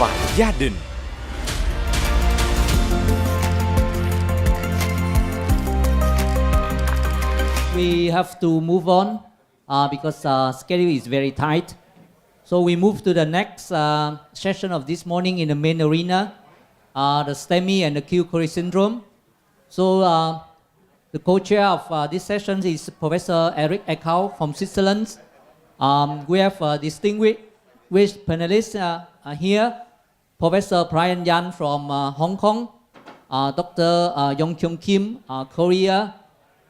ฝ่ายญาติดิน We have to move on because schedule is very tight. So we move to the next session of this morning in the main arena, the STEMI and acute coronary syndrome. So the co-chair of this session is Professor Eric Eckhout from Switzerland. We have distinguished panelists here, Professor Brian Yan from Hong Kong, Dr. Yong Kyung Kim, Korea,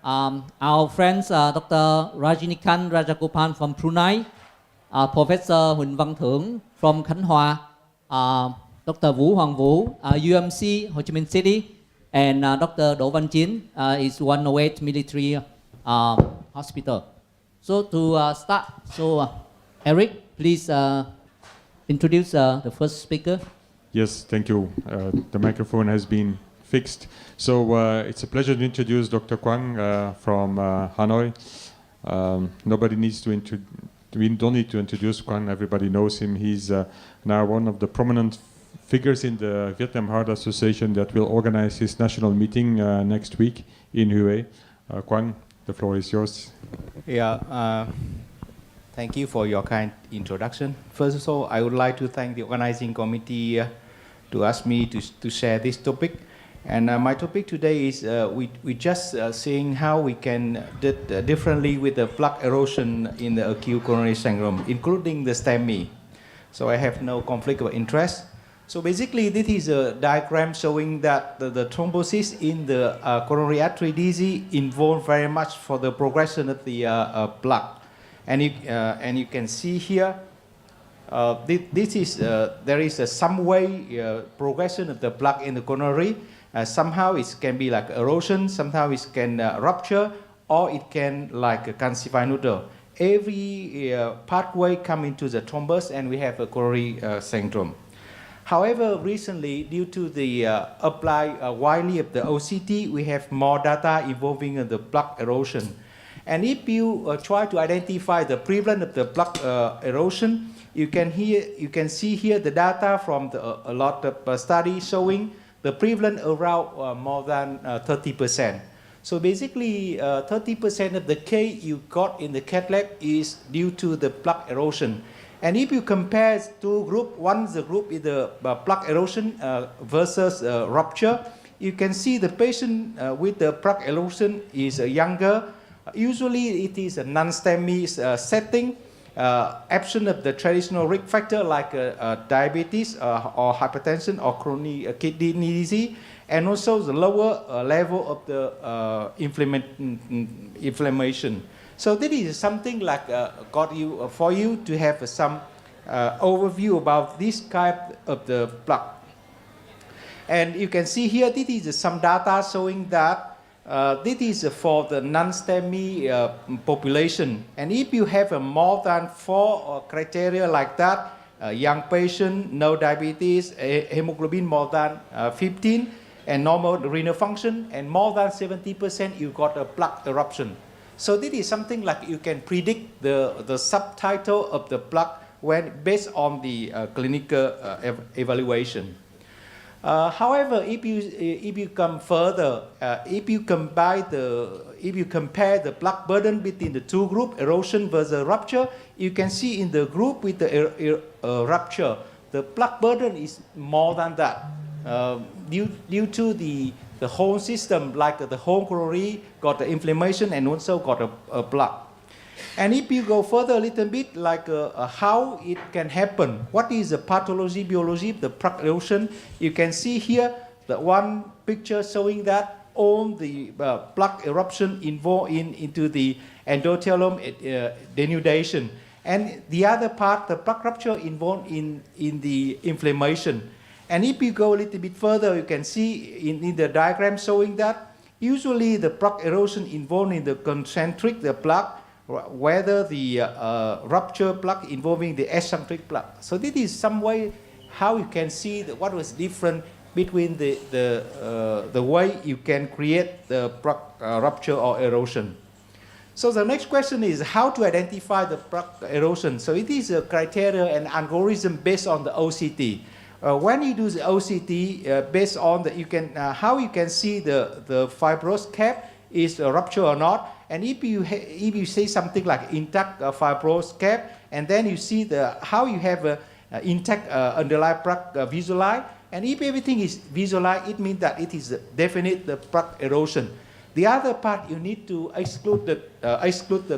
our friends Dr. Rajinikan Rajagopan from Brunei, Professor Huỳnh Văn Thưởng from Khánh Hòa, Dr. Vũ Hoàng Vũ, UMC Ho Chi Minh City, and Dr. Đỗ Văn Chiến is 108 Military Hospital. So to start, Eric, please introduce the first speaker. Yes, thank you. The microphone has been fixed. So it's a pleasure to introduce Dr. Quang from Hanoi. Nobody needs to we don't need to introduce Quang. Everybody knows him. He's now one of the prominent figures in the Vietnam Heart Association that will organize his national meeting next week in Hue. Quang, the floor is yours. Yeah, thank you for your kind introduction. First of all, I would like to thank the organizing committee to ask me to share this topic. And my topic today is we just seeing how we can do differently with the plaque erosion in the acute coronary syndrome, including the STEMI. So I have no conflict of interest. So basically, this is a diagram showing that the thrombosis in the coronary artery disease involved very much for the progression of the plaque. And you can see here, there is some way progression of the plaque in the coronary. Somehow it can be like erosion, somehow it can rupture, or it can like a calcified noodle. Every pathway come into the thrombus, and we have a coronary syndrome. However, recently, due to the apply widely of the OCT, we have more data involving the plaque erosion. And if you try to identify the prevalence of the plaque erosion, you can see here the data from a lot of studies showing the prevalence around more than 30%. So basically, 30% of the case you got in the cath lab is due to the plaque erosion. And if you compare two groups, one is the group is the plaque erosion versus rupture, you can see the patient with the plaque erosion is younger. Usually it is a non-STEMI setting, absent of the traditional risk factor like diabetes or hypertension or chronic kidney disease, and also the lower level of the inflammation. So this is something like for you to have some overview about this type of the plaque. And you can see here, this is some data showing that this is for the non-STEMI population. And if you have more than 4 criteria like that, young patient, no diabetes, hemoglobin more than 15, and normal renal function, and more than 70%, you got a plaque eruption. So this is something like you can predict the subtitle of the plaque when based on the clinical evaluation. However, if you come further, if you compare the plaque burden between the two groups, erosion versus rupture, you can see in the group with the rupture, the plaque burden is more than that. Due to the whole system, like the whole coronary got the inflammation and also got a plaque. And if you go further a little bit, like how it can happen, what is the pathology, biology, the plaque erosion, you can see here the one picture showing that all the plaque eruption involved into the endothelium denudation. And the other part, the plaque rupture involved in the inflammation. And if you go a little bit further, you can see in the diagram showing that usually the plaque erosion involved in the concentric, the plaque, whether the rupture plaque involving the eccentric plaque. So this is some way how you can see what was different between the way you can create the plaque rupture or erosion. So the next question is how to identify the plaque erosion. So it is a criteria and algorithm based on the OCT. When you do the OCT, based on the, you can, how you can see the fibrous cap is a rupture or not. And if you say something like intact fibrous cap, and then you see how you have a intact underlying plaque visualized, and if everything is visualized, it means that it is definite the plaque erosion. The other part, you need to exclude the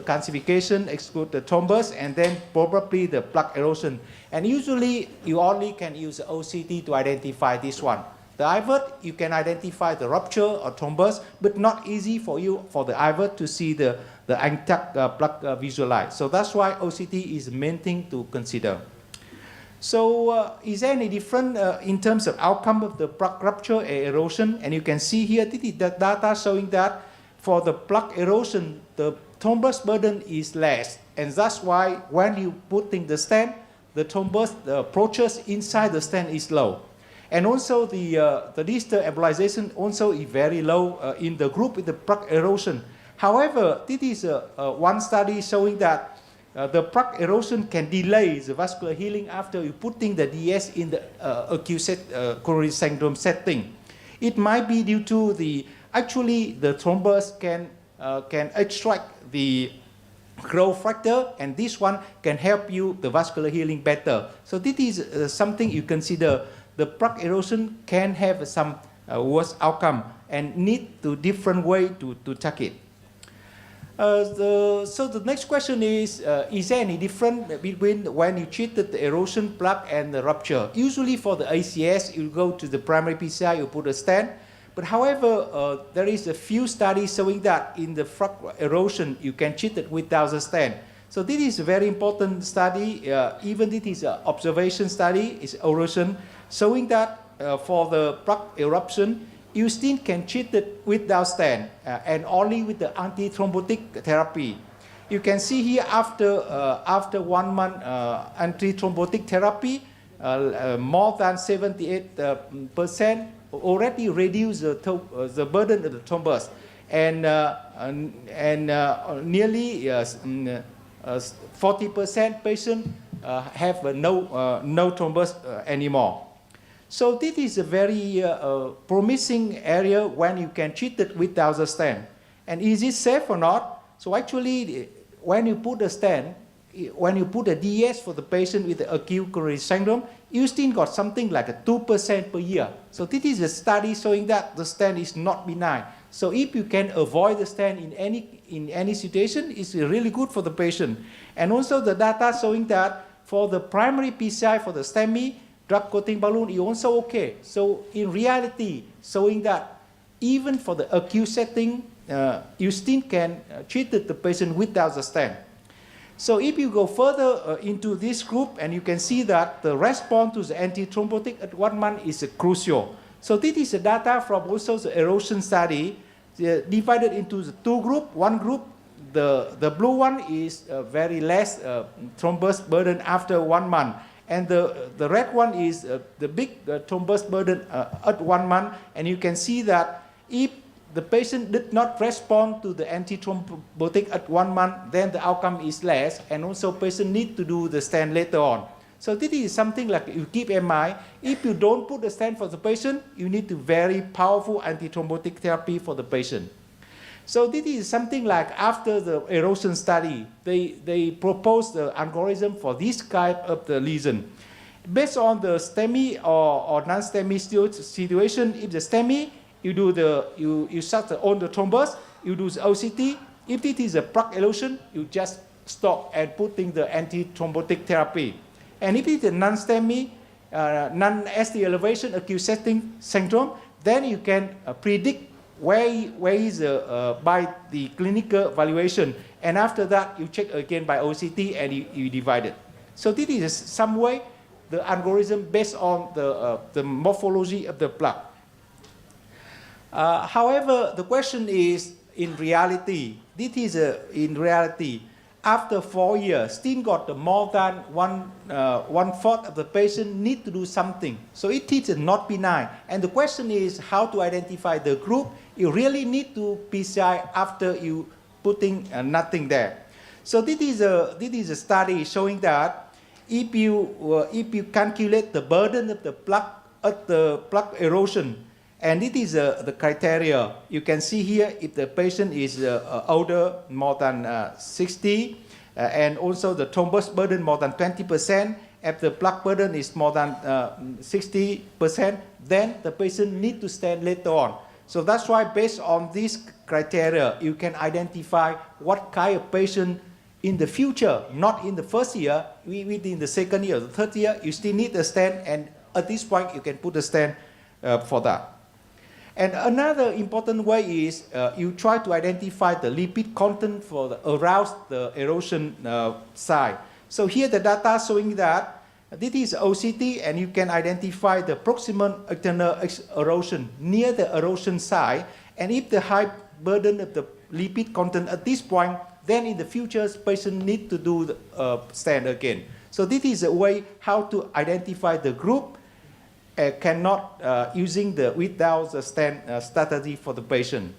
calcification, exclude the thrombus, and then probably the plaque erosion. And usually, you only can use OCT to identify this one. The IVERT, you can identify the rupture or thrombus, but not easy for you, for the IVERT to see the intact plaque visualized. So that's why OCT is the main thing to consider. So is there any different in terms of outcome of the plaque rupture or erosion? And you can see here, this is the data showing that for the plaque erosion, the thrombus burden is less. And that's why when you put in the stent, the thrombus, the approaches inside the stent is low. And also the distal embolization also is very low in the group with the plaque erosion. However, this is one study showing that the plaque erosion can delay the vascular healing after you putting the DS in the acute coronary syndrome setting. It might be due to actually the thrombus can extract the growth factor, and this one can help you the vascular healing better. So this is something you consider. The plaque erosion can have some worse outcome and need to different way to check it. So the next question is there any difference between when you treated the erosion plaque and the rupture? Usually for the ACS, you go to the primary PCI, you put a stent. But however, there is a few studies showing that in the plaque erosion, you can treat it without a stent. So this is a very important study. Even this is an observation study, it's erosion, showing that for the plaque eruption, you still can treat it without stent and only with the antithrombotic therapy. You can see here after 1 month antithrombotic therapy, more than 78% already reduce the burden of the thrombus, and nearly 40% patients have no thrombus anymore. So this is a very promising area when you can treat it without a stent. And is it safe or not? So actually, when you put a stent, when you put a DS for the patient with the acute coronary syndrome, you still got something like a 2% per year. So this is a study showing that the stent is not benign. So if you can avoid the stent in any situation, it's really good for the patient. And also the data showing that for the primary PCI, for the STEMI, drug coating balloon is also okay. So in reality, showing that even for the acute setting, you still can treat the patient without the stent. So if you go further into this group, and you can see that the response to the antithrombotic at 1 month is crucial. So this is the data from also the erosion study, divided into the 2 groups. One group, the blue one is very less thrombus burden after 1 month. And the red one is the big thrombus burden at 1 month. And you can see that if the patient did not respond to the antithrombotic at 1 month, then the outcome is less, and also patient need to do the stent later on. So this is something like you keep in mind. If you don't put the stent for the patient, you need to very powerful antithrombotic therapy for the patient. So this is something like after the erosion study, they proposed the algorithm for this type of the lesion. Based on the STEMI or non-STEMI situation, if the STEMI, you shut on the thrombus, you do the OCT. If it is a plaque erosion, you just stop and putting the antithrombotic therapy. And if it is a non-STEMI, non-ST elevation acute setting syndrome, then you can predict where is by the clinical evaluation. And after that, you check again by OCT and you divide it. So this is some way the algorithm based on the morphology of the plaque. However, the question is, in reality, in reality, after 4 years, still got more than one-fourth of the patient need to do something. So it is not benign. And the question is how to identify the group. You really need to PCI after you putting nothing there. So this is a study showing that if you calculate the burden of the plug erosion, and it is the criteria. You can see here if the patient is older, more than 60, and also the thrombus burden more than 20%, if the plug burden is more than 60%, then the patient need to stand later on. So that's why based on these criteria, you can identify what kind of patient in the future, not in the first year, within the second year, the third year, you still need a stent, and at this point you can put a stent for that. And another important way is you try to identify the lipid content for around the erosion side. So here the data showing that this is OCT, and you can identify the proximal external erosion near the erosion side. And if the high burden of the lipid content at this point, then in the future, patient need to do the stent again. So this is a way how to identify the group cannot using the without the stent strategy for the patient.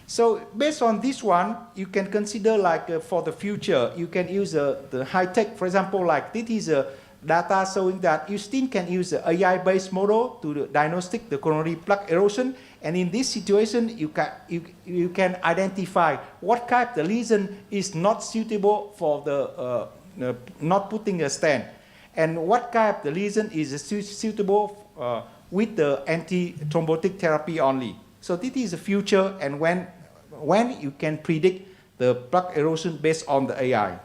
So based on this one, you can consider like for the future, you can use the high tech. For example, like this is a data showing that you still can use the AI-based model to diagnostic the coronary plaque erosion. And in this situation, you can identify what kind of the lesion is not suitable for the not putting a stent, and what kind of the lesion is suitable with the anti-thrombotic therapy only. So this is the future, and when you can predict the plaque erosion based on the AI.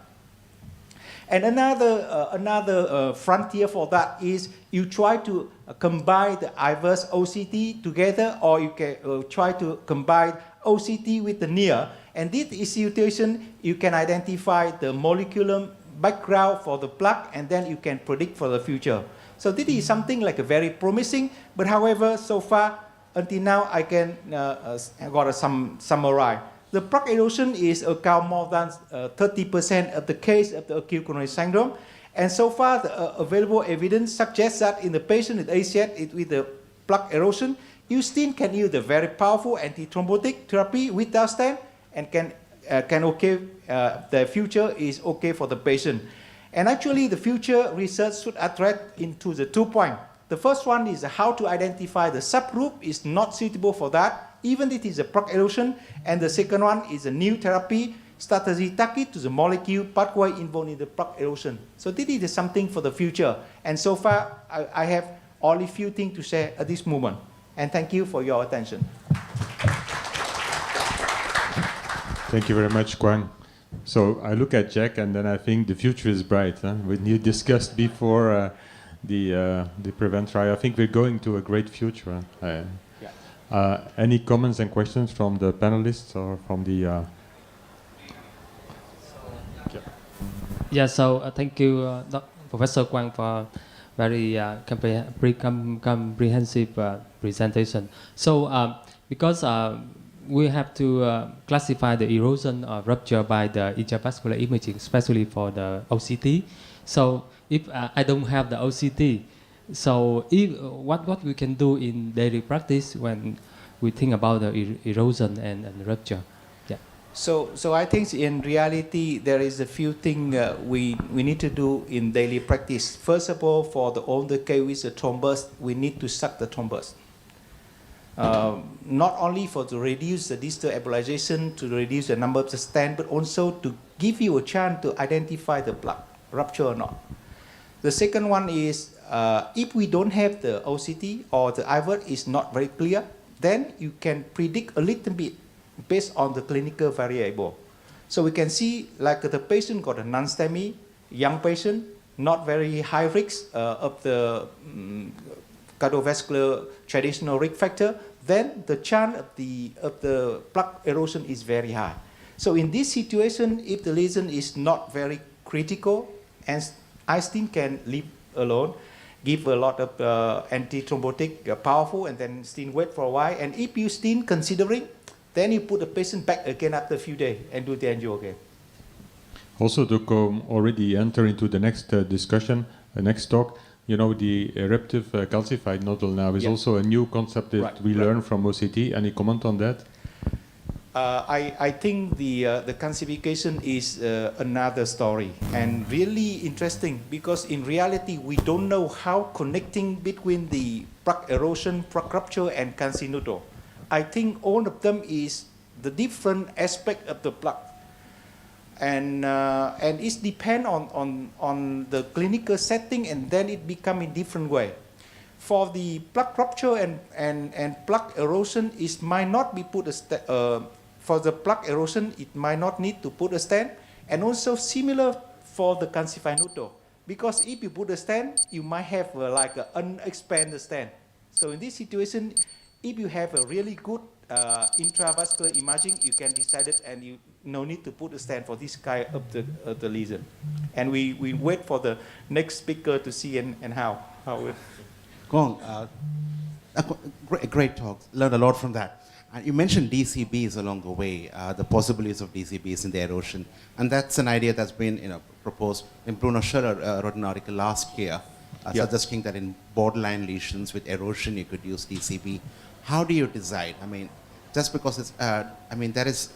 And another frontier for that is you try to combine the IVERS OCT together, or you can try to combine OCT with the NIR. And this situation, you can identify the molecular background for the plaque, and then you can predict for the future. So this is something like a very promising, but however, so far, until now, I can got some summarize. The plaque erosion is account more than 30% of the case of the acute coronary syndrome. And so far, the available evidence suggests that in the patient with ACS with the plaque erosion, you still can use the very powerful anti-thrombotic therapy without stent, and the future is okay for the patient. And actually, the future research should address into the 2 points. The first one is how to identify the subgroup is not suitable for that, even if it is a plaque erosion. And the second one is a new therapy strategy target to the molecule pathway involved in the plaque erosion. So this is something for the future. And so far, I have only few things to say at this moment. And thank you for your attention. Thank you very much, Quang. So I look at Jack, and then I think the future is bright. When you discussed before the PREVENT trial, I think we're going to a great future. Any comments and questions from the panelists or from the? So thank you, Professor Quang, for very comprehensive presentation. So because we have to classify the erosion or rupture by the intravascular imaging, especially for the OCT. So if I don't have the OCT, so what we can do in daily practice when we think about the erosion and rupture? Yeah. So I think in reality there is a few things we need to do in daily practice. First of all, for the older case with the thrombus, we need to suck the thrombus. Not only to reduce the distal embolization, to reduce the number of the stent, but also to give you a chance to identify the plaque, rupture or not. The second one is if we don't have the OCT or the IVERS is not very clear, then you can predict a little bit based on the clinical variable. So we can see like the patient got a non-STEMI, young patient, not very high risk of the cardiovascular traditional risk factor, then the chance of the plaque erosion is very high. So in this situation, if the lesion is not very critical, and I still can leave alone, give a lot of anti-thrombotic powerful, and then still wait for a while. And if you still considering, then you put the patient back again after a few days and do the angio again. Also to already enter into the next discussion, the next talk, you know, the eruptive calcified nodule now is also a new concept that we learn from OCT. Any comment on that? I think the calcification is another story and really interesting because in reality we don't know how connecting between the plaque erosion, plaque rupture and calcinutor. I think all of them is the different aspect of the plaque. And it depends on the clinical setting and then it become in different way. For the plaque rupture and plaque erosion, it might not be put for the plaque erosion, it might not need to put a stent, and also similar for the calcifinutor. Because if you put a stent, you might have like an unexpanded stent. So in this situation, if you have a really good intravascular imaging, you can decide it and you no need to put a stent for this kind of the lesion. And we wait for the next speaker to see and how. Kwang, a great talk. Learned a lot from that. And you mentioned DCBs along the way, the possibilities of DCBs in the erosion. And that's an idea that's been proposed. And Bruno Schiller wrote an article last year suggesting that in borderline lesions with erosion, you could use DCB. How do you decide? I mean, just because it's, there is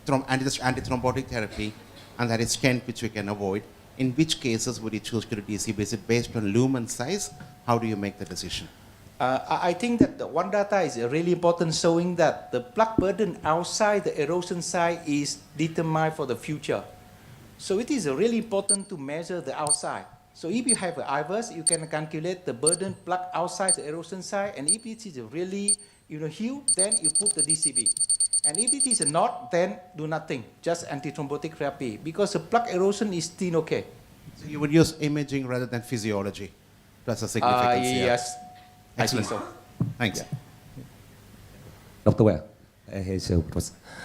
antithrombotic therapy and there is stent which we can avoid. In which cases would you choose to do DCB? Is it based on lumen size? How do you make the decision? I think that the one data is really important, showing that the plaque burden outside the erosion site is determined for the future. So it is really important to measure the outside. So if you have an IVUS, you can calculate the burden plaque outside the erosion site, and if it is really huge, then you put the DCB. And if it is not, then do nothing, just antithrombotic therapy, because the plaque erosion is still okay. So you would use imaging rather than physiology. That's a significance. Yes, excellent. I think so. Thanks. Yeah. Dr. Well,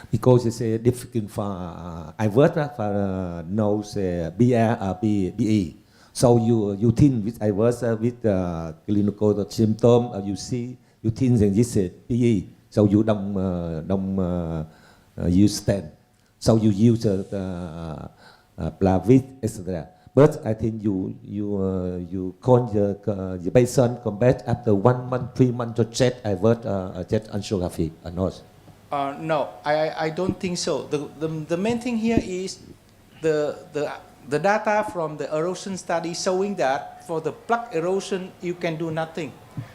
because it's difficult for IVUS for nose BE. So you think with IVUS with clinical symptom, you think that this is BE. So you don't use stent. So you use Plavit, etc. But I think you call the patient come back after 1 month, 3 months to check IVUS, check angiography or not. No, I don't think so. The main thing here is the data from the erosion study showing that for the plaque erosion you can do nothing.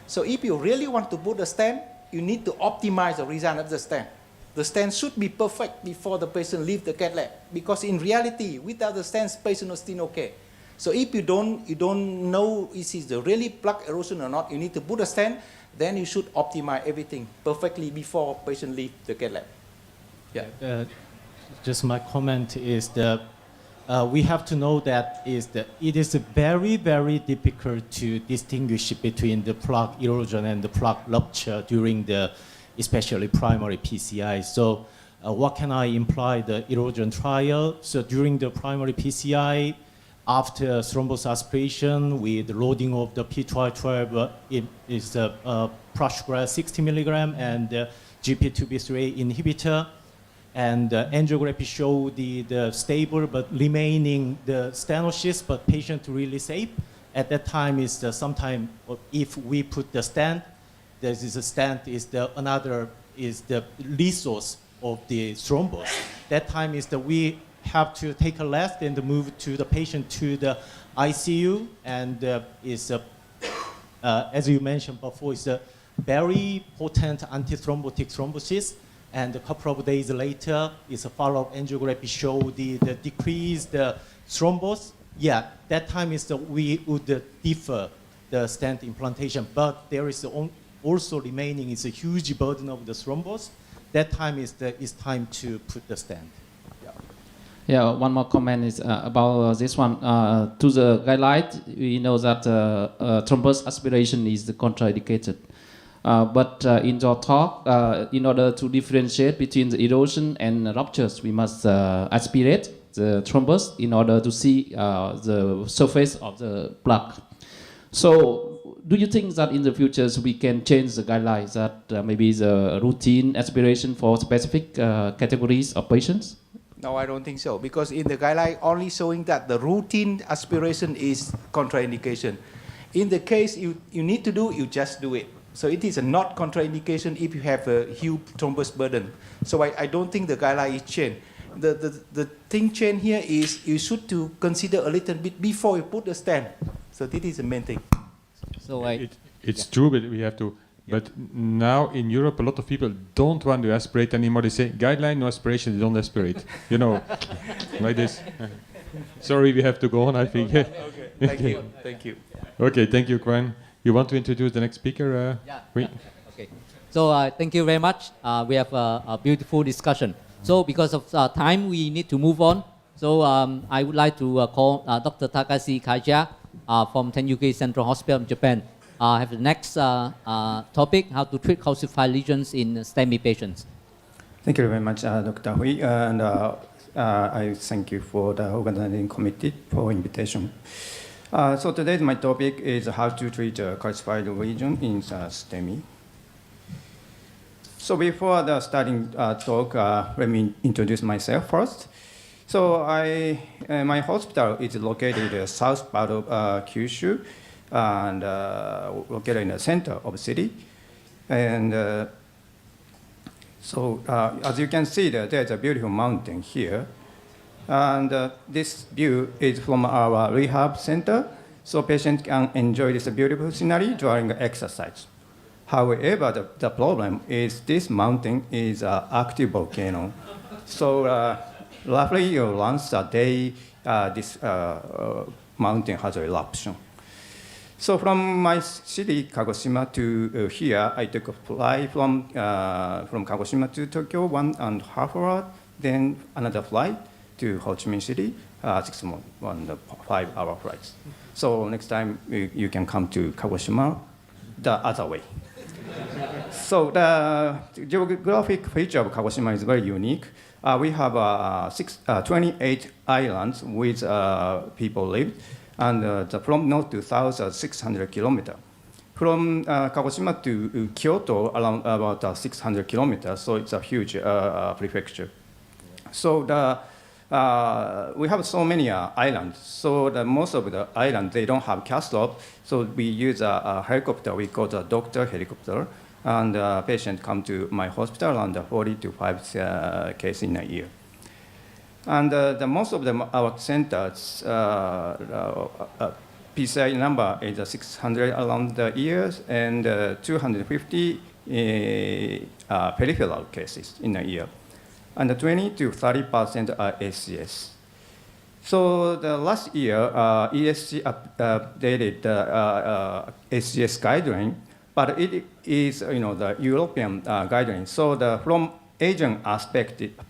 So if you really want to put a stent, you need to optimize the result of the stent. The stent should be perfect before the patient leaves the cath lab, because in reality, without the stent, patient is still okay. So if you don't know is it the really plaque erosion or not, you need to put a stent. Then you should optimize everything perfectly before patient leave the cath lab. Yeah. Just my comment is that we have to know that it is very, very difficult to distinguish between the plaque erosion and the plaque rupture during the especially primary PCI. So what can I imply the erosion trial? So during the primary PCI, after thrombus aspiration with loading of the P12, it is prasugrel 60 milligram and GP2B3 inhibitor. And angiography showed the stable but remaining the stenosis, but patient really safe. At that time is sometime if we put the stent, there is a stent is another is the resource of the thrombus. That time is we have to take a rest and move to the patient to the ICU, and as you mentioned before, it's a very potent antithrombotic thrombosis. And a couple of days later, is a follow-up angiography show the decreased thrombus. Yeah, that time is we would defer the stent implantation, but there is also remaining is a huge burden of the thrombus. That time is time to put the stent. Yeah, one more comment is about this one. To the guideline, we know that thrombus aspiration is contraindicated. But in your talk, in order to differentiate between the erosion and ruptures, we must aspirate the thrombus in order to see the surface of the plaque. So, do you think that in the future we can change the guidelines that maybe the routine aspiration for specific categories of patients? No, I don't think so, because in the guideline only showing that the routine aspiration is contraindication. In the case you need to do, you just do it. So it is a not contraindication if you have a huge thrombus burden. So I don't think the guideline is changed. The thing change here is you should to consider a little bit before you put the stent. So this is the main thing. So It's true, but we have to. But now in Europe, a lot of people don't want to aspirate anymore. They say, guideline, no aspiration, they don't aspirate. You know, like this. Sorry, we have to go on, I think. Okay, thank you. Thank you. Okay, thank you, Kwan. You want to introduce the next speaker? Okay. So thank you very much. We have a beautiful discussion. So because of time, we need to move on. So I would like to call Dr. Takashi Kaija from Tenyuke Central Hospital, Japan. Have the next topic, how to treat calcified lesions in STEMI patients. Thank you very much, Dr. Hui, and I thank you for the organizing committee for invitation. So today my topic is how to treat calcified lesion in STEMI. So before the starting talk, let me introduce myself first. So my hospital is located in the south part of Kyushu, and located in the center of the city. And so as you can see, there's a beautiful mountain here. And this view is from our rehab center, so patients can enjoy this beautiful scenery during exercise. However, the problem is this mountain is an active volcano. So roughly once a day, this mountain has an eruption. So from my city, Kagoshima, to here, I took a flight from Kagoshima to Tokyo, 1.5 hours, then another flight to Ho Chi Minh City, 5-hour flights. So next time you can come to Kagoshima the other way. So the geographic feature of Kagoshima is very unique. We have 28 islands with people live, and from north to south, 600 kilometers. From Kagoshima to Kyoto, around about 600 kilometers, so it's a huge prefecture. So we have so many islands. So most of the islands, they don't have cast off, so we use a helicopter, we call the doctor helicopter, and patients come to my hospital around 40 to 5 cases in a year. And most of our centers, PCI number is 600 around the years, and 250 peripheral cases in a year. And 20 to 30% are ACS. So the last year, ESC updated the ACS guideline, but it is the European guideline. So from Asian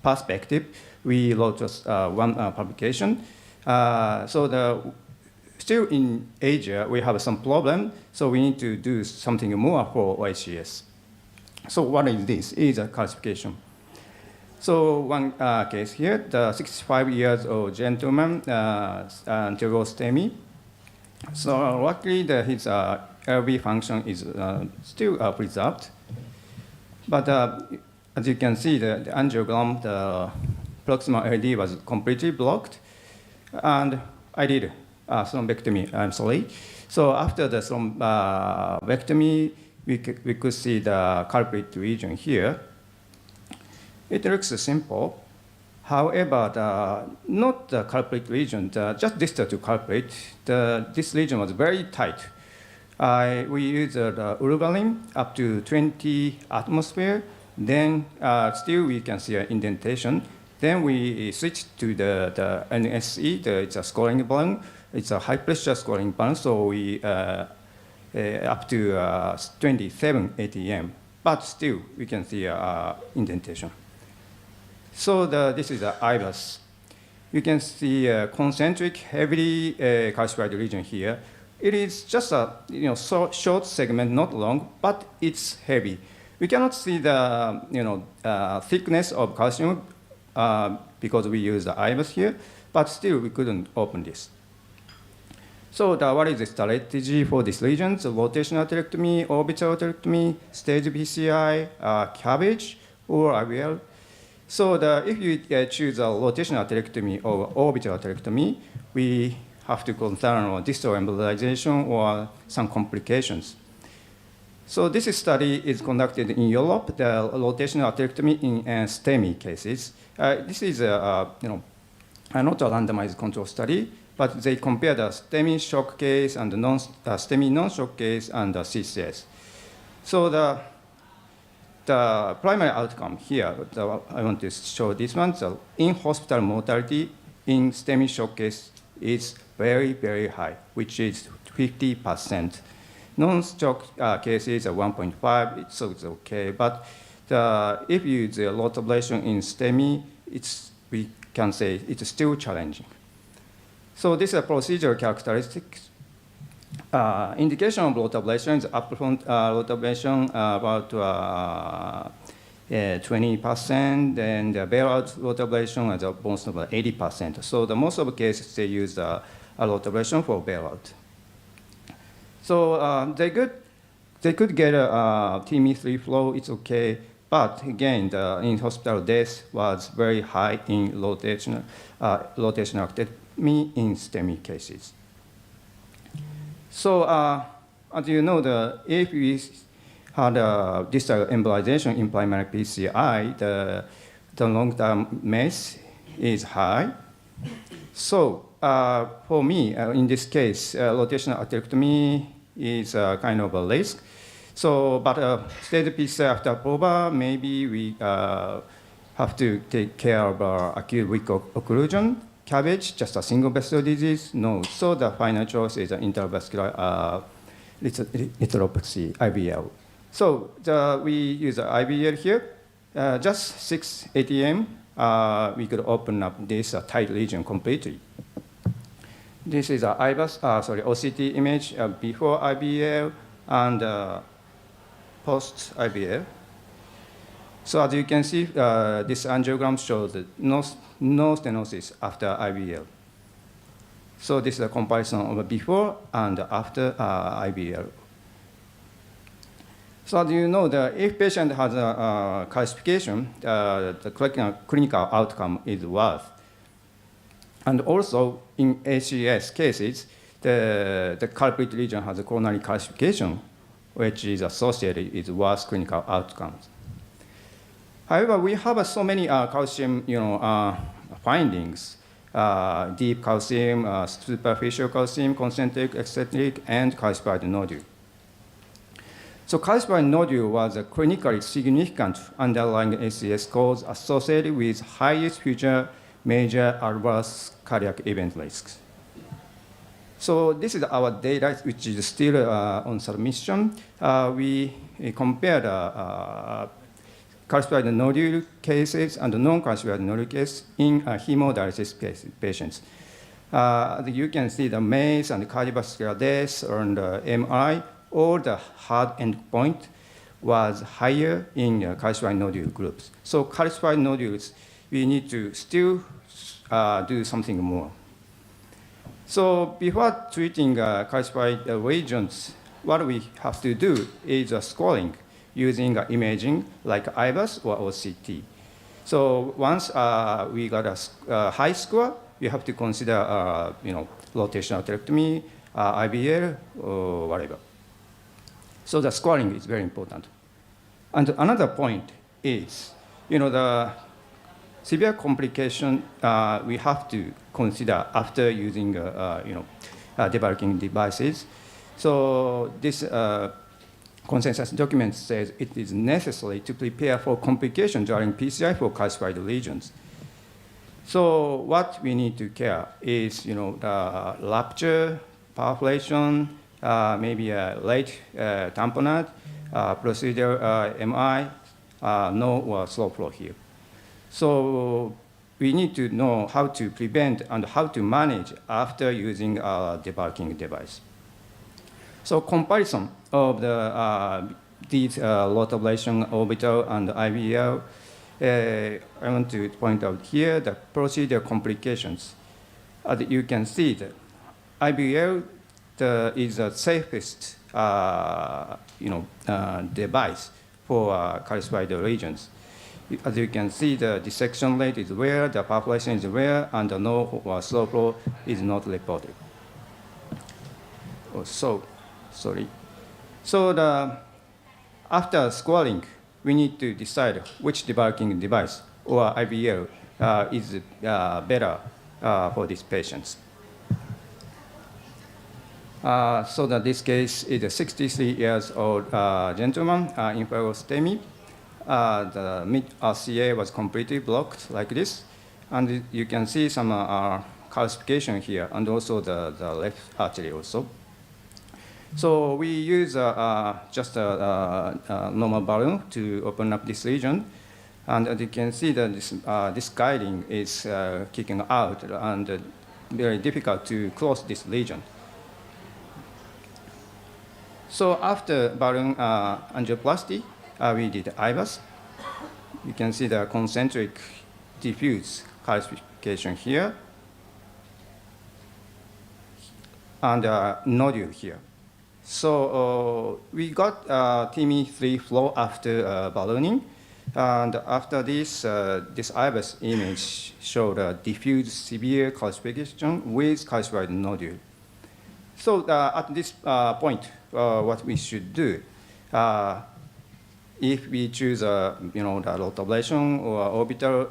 perspective, we wrote just one publication. Still in Asia, we have some problem, so we need to do something more for ACS. So what is this? It is a classification. So one case here, the 65 years old gentleman, undergo STEMI. So luckily his LV function is still preserved. But as you can see, the angiogram, the proximal LD was completely blocked. And I did thrombectomy, I'm sorry. So after the thrombectomy, we could see the culprit region here. It looks simple. However, not the culprit region, just distal to culprit, this region was very tight. We used the urvalin up to 20 atmosphere. Then still we can see an indentation. Then we switched to the NSE, it's a scoring balloon. It's a high pressure scoring balloon, so we up to 27 ATM. But still we can see indentation. So this is the IVUS. You can see a concentric, heavily calcified region here. It is just a short segment, not long, but it's heavy. We cannot see the thickness of calcium because we use the IVUS here, but still we couldn't open this. So what is the strategy for these lesions? Rotational atherectomy, orbital atherectomy, stage PCI, CABG, or IVL. So if you choose a rotational atherectomy or orbital atherectomy, we have to concern distal embolization or some complications. So this study is conducted in Europe, the rotational atherectomy in STEMI cases. This is not a randomized control study, but they compare the STEMI shock case and the STEMI non-shock case and the CCS. So the primary outcome here, I want to show this one. So in-hospital mortality in STEMI shock case is very, very high, which is 50%. Non-shock cases are 1.5, so it's okay. But if you use a lot of ablation in STEMI, we can say it's still challenging. So this is a procedural characteristics. Indication of root ablation is upfront root ablation about 20%, and the bailout root ablation is almost about 80%. So the most of the cases they use a root ablation for bailout. So they could get a TME3 flow, it's okay, but again, the in-hospital death was very high in rotational atherectomy in STEMI cases. So as you know, if we had a distal embolization in primary PCI, the long-term MACE is high. So for me, in this case, rotational atherectomy is kind of a risk. So, but stage PCI after PROVA, maybe we have to take care of acute weak occlusion. CABG, just a single vessel disease? No. So the final choice is intravascular lithotripsy, IVL. So we use IVL here. Just 6 ATM, we could open up this tight region completely. This is OCT image before IVL and post IVL. So as you can see, this angiogram shows no stenosis after IVL. So this is a comparison of before and after IVL. So as you know, if patient has a calcification, the clinical outcome is worse. And also in ACS cases, the culprit region has a coronary calcification, which is associated with worse clinical outcomes. However, we have so many calcium findings, deep calcium, superficial calcium, concentric, eccentric, and calcified nodule. So calcified nodule was a clinically significant underlying ACS cause associated with highest future major adverse cardiac event risks. So this is our data, which is still on submission. We compared calcified nodule cases and non-calcified nodule cases in hemodialysis patients. You can see the MACE and cardiovascular death and MI, all the hard endpoint was higher in calcified nodule groups. So calcified nodules, we need to still do something more. So before treating calcified regions, what we have to do is scoring using imaging like IVUS or OCT. So once we got a high score, you have to consider rotational atherectomy, IVL, or whatever. So the scoring is very important. And another point is, the severe complication we have to consider after using debarking devices. So this consensus document says it is necessary to prepare for complication during PCI for calcified regions. So what we need to care is, the rupture, perforation, maybe a late tamponade, procedure MI, no or slow flow here. So we need to know how to prevent and how to manage after using a debarking device. So comparison of these lot ablation orbital and IVL, I want to point out here the procedure complications. As you can see, the IVL is the safest device for calcified regions. As you can see, the dissection rate is rare, the perforation is rare, and the no or slow flow is not reported. So the after scoring, we need to decide which debulking device or IVL is better for these patients. So that this case is a 63 years old gentleman in fellow STEMI. The mid RCA was completely blocked like this. And you can see some calcification here and also the left artery also. So we use just a normal balloon to open up this region. And as you can see that this guiding is kicking out and very difficult to close this region. So after balloon angioplasty, we did IVAS. You can see the concentric diffuse calcification here and nodule here. So we got TIMI-3 flow after ballooning. And after this, this IVAS image showed a diffuse severe calcification with calcified nodule. So at this point, what we should do, if we choose the root ablation or orbital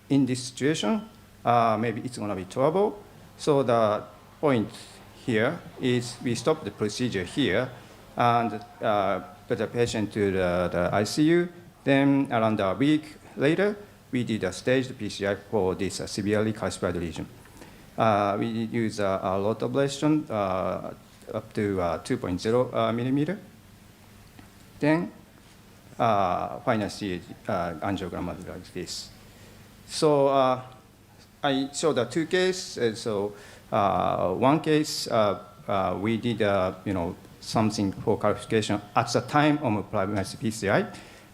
in this situation, maybe it's going to be trouble. So the point here is we stop the procedure here and put the patient to the ICU. Then around a week later, we did a staged PCI for this severely calcified lesion. We use a root ablation up to 2.0 millimeter. Then final CAG angiogram like this. So I showed the two cases. So one case we did something for clarification at the time of primary PCI,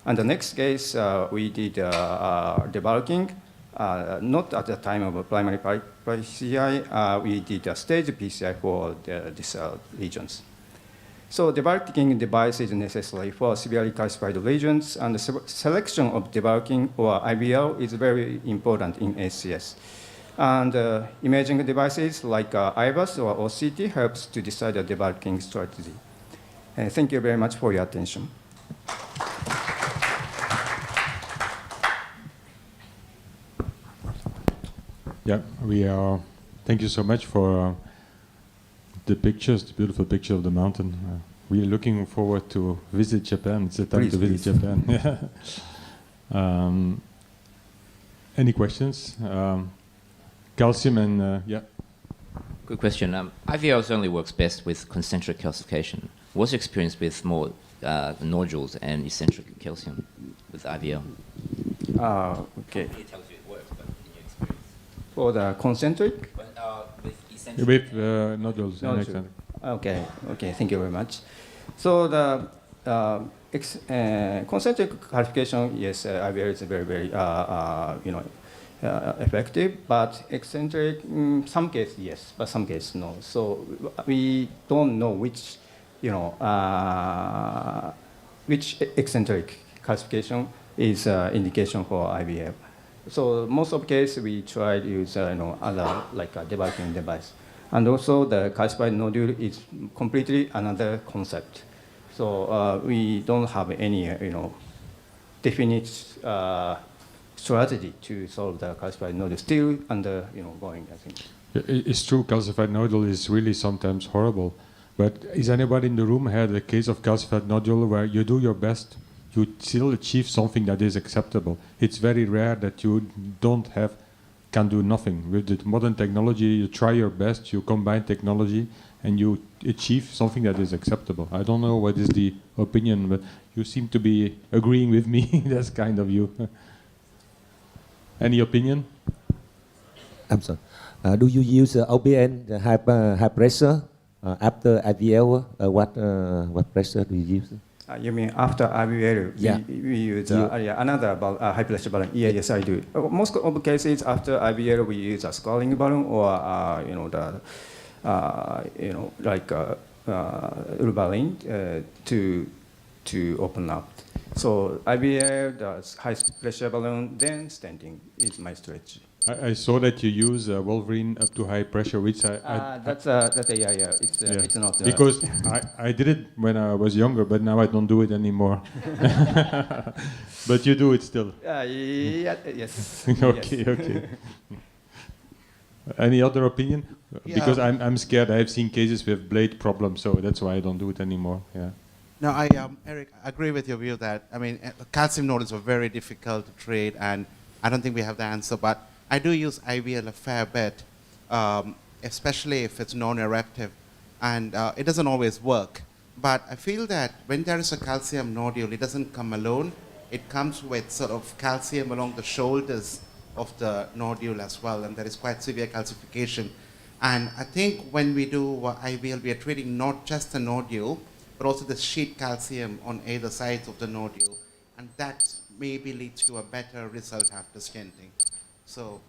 and the next case we did debulking. Not at the time of primary PCI, we did a stage PCI for these lesions. So debulking device is necessary for severely calcified lesions, and the selection of debulking or IVL is very important in ACS. And imaging devices like IVAS or OCT helps to decide the debulking strategy. Thank you very much for your attention. Yeah, we are. Thank you so much for the pictures, the beautiful picture of the mountain. We are looking forward to visit Japan. It's the time to visit Japan. Any questions? Calcium and yeah. Good question. IVLs only works best with concentric calcification. What's your experience with more nodules and eccentric calcium with IVL? Okay. It tells you it works, but in your experience. For the concentric? With eccentric. With nodules. Okay. Okay. Thank you very much. So the concentric calcification, yes, IVL is very, very, effective. But eccentric, some cases yes, but some cases no. So we don't know which, which eccentric calcification is indication for IVL. So most of the cases we try to use other like a debulking device. And also the calcified nodule is completely another concept. So we don't have any definite strategy to solve the calcified nodule. Still going, I think. It's true, calcified nodule is really sometimes horrible. But is anybody in the room had a case of calcified nodule where you do your best, you still achieve something that is acceptable? It's very rare that you can do nothing. With the modern technology, you try your best, you combine technology, and you achieve something that is acceptable. I don't know what is the opinion, but you seem to be agreeing with me. That's kind of you. Any opinion? I'm sorry. Do you use OBN, the high pressure, after IVL? What pressure do you use? You mean after IVL, Yeah. we use another high pressure balloon? Yeah, yes, I do. Most of the cases after IVL, we use a swelling balloon or like Urbalin to open up. So IVL, the high pressure balloon, then stenting is my strategy. I saw that you use Wolverine up to high pressure, which That's It's it's not because I did it when I was younger, but now I don't do it anymore. But you do it still. Yes. Okay, okay. Any other opinion? Yeah. Because I'm scared. I have seen cases with blade problems, so that's why I don't do it anymore. Yeah. No, Eric, I agree with your view that, I mean, calcium nodules are very difficult to treat, and I don't think we have the answer, but I do use IVL a fair bit, especially if it's non-eruptive, and it doesn't always work. But I feel that when there is a calcium nodule, it doesn't come alone. It comes with sort of calcium along the shoulders of the nodule as well, and there is quite severe calcification. And I think when we do IVL, we are treating not just the nodule, but also the sheet calcium on either sides of the nodule. And that maybe leads to a better result after stenting. So,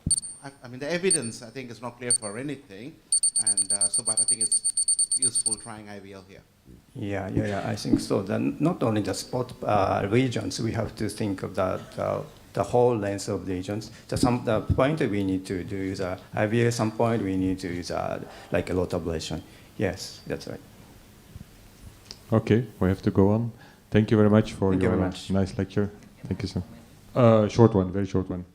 I mean, the evidence, I think, is not clear for anything. And but I think it's useful trying IVL here. Yeah, I think so. Then not only the spot regions, we have to think of the whole length of regions. The point we need to do is IVL, some point we need to use like a lot ablation. Yes, that's right. Okay, we have to go on. Thank you very much for your nice lecture. Thank you, sir. Short one, very short one.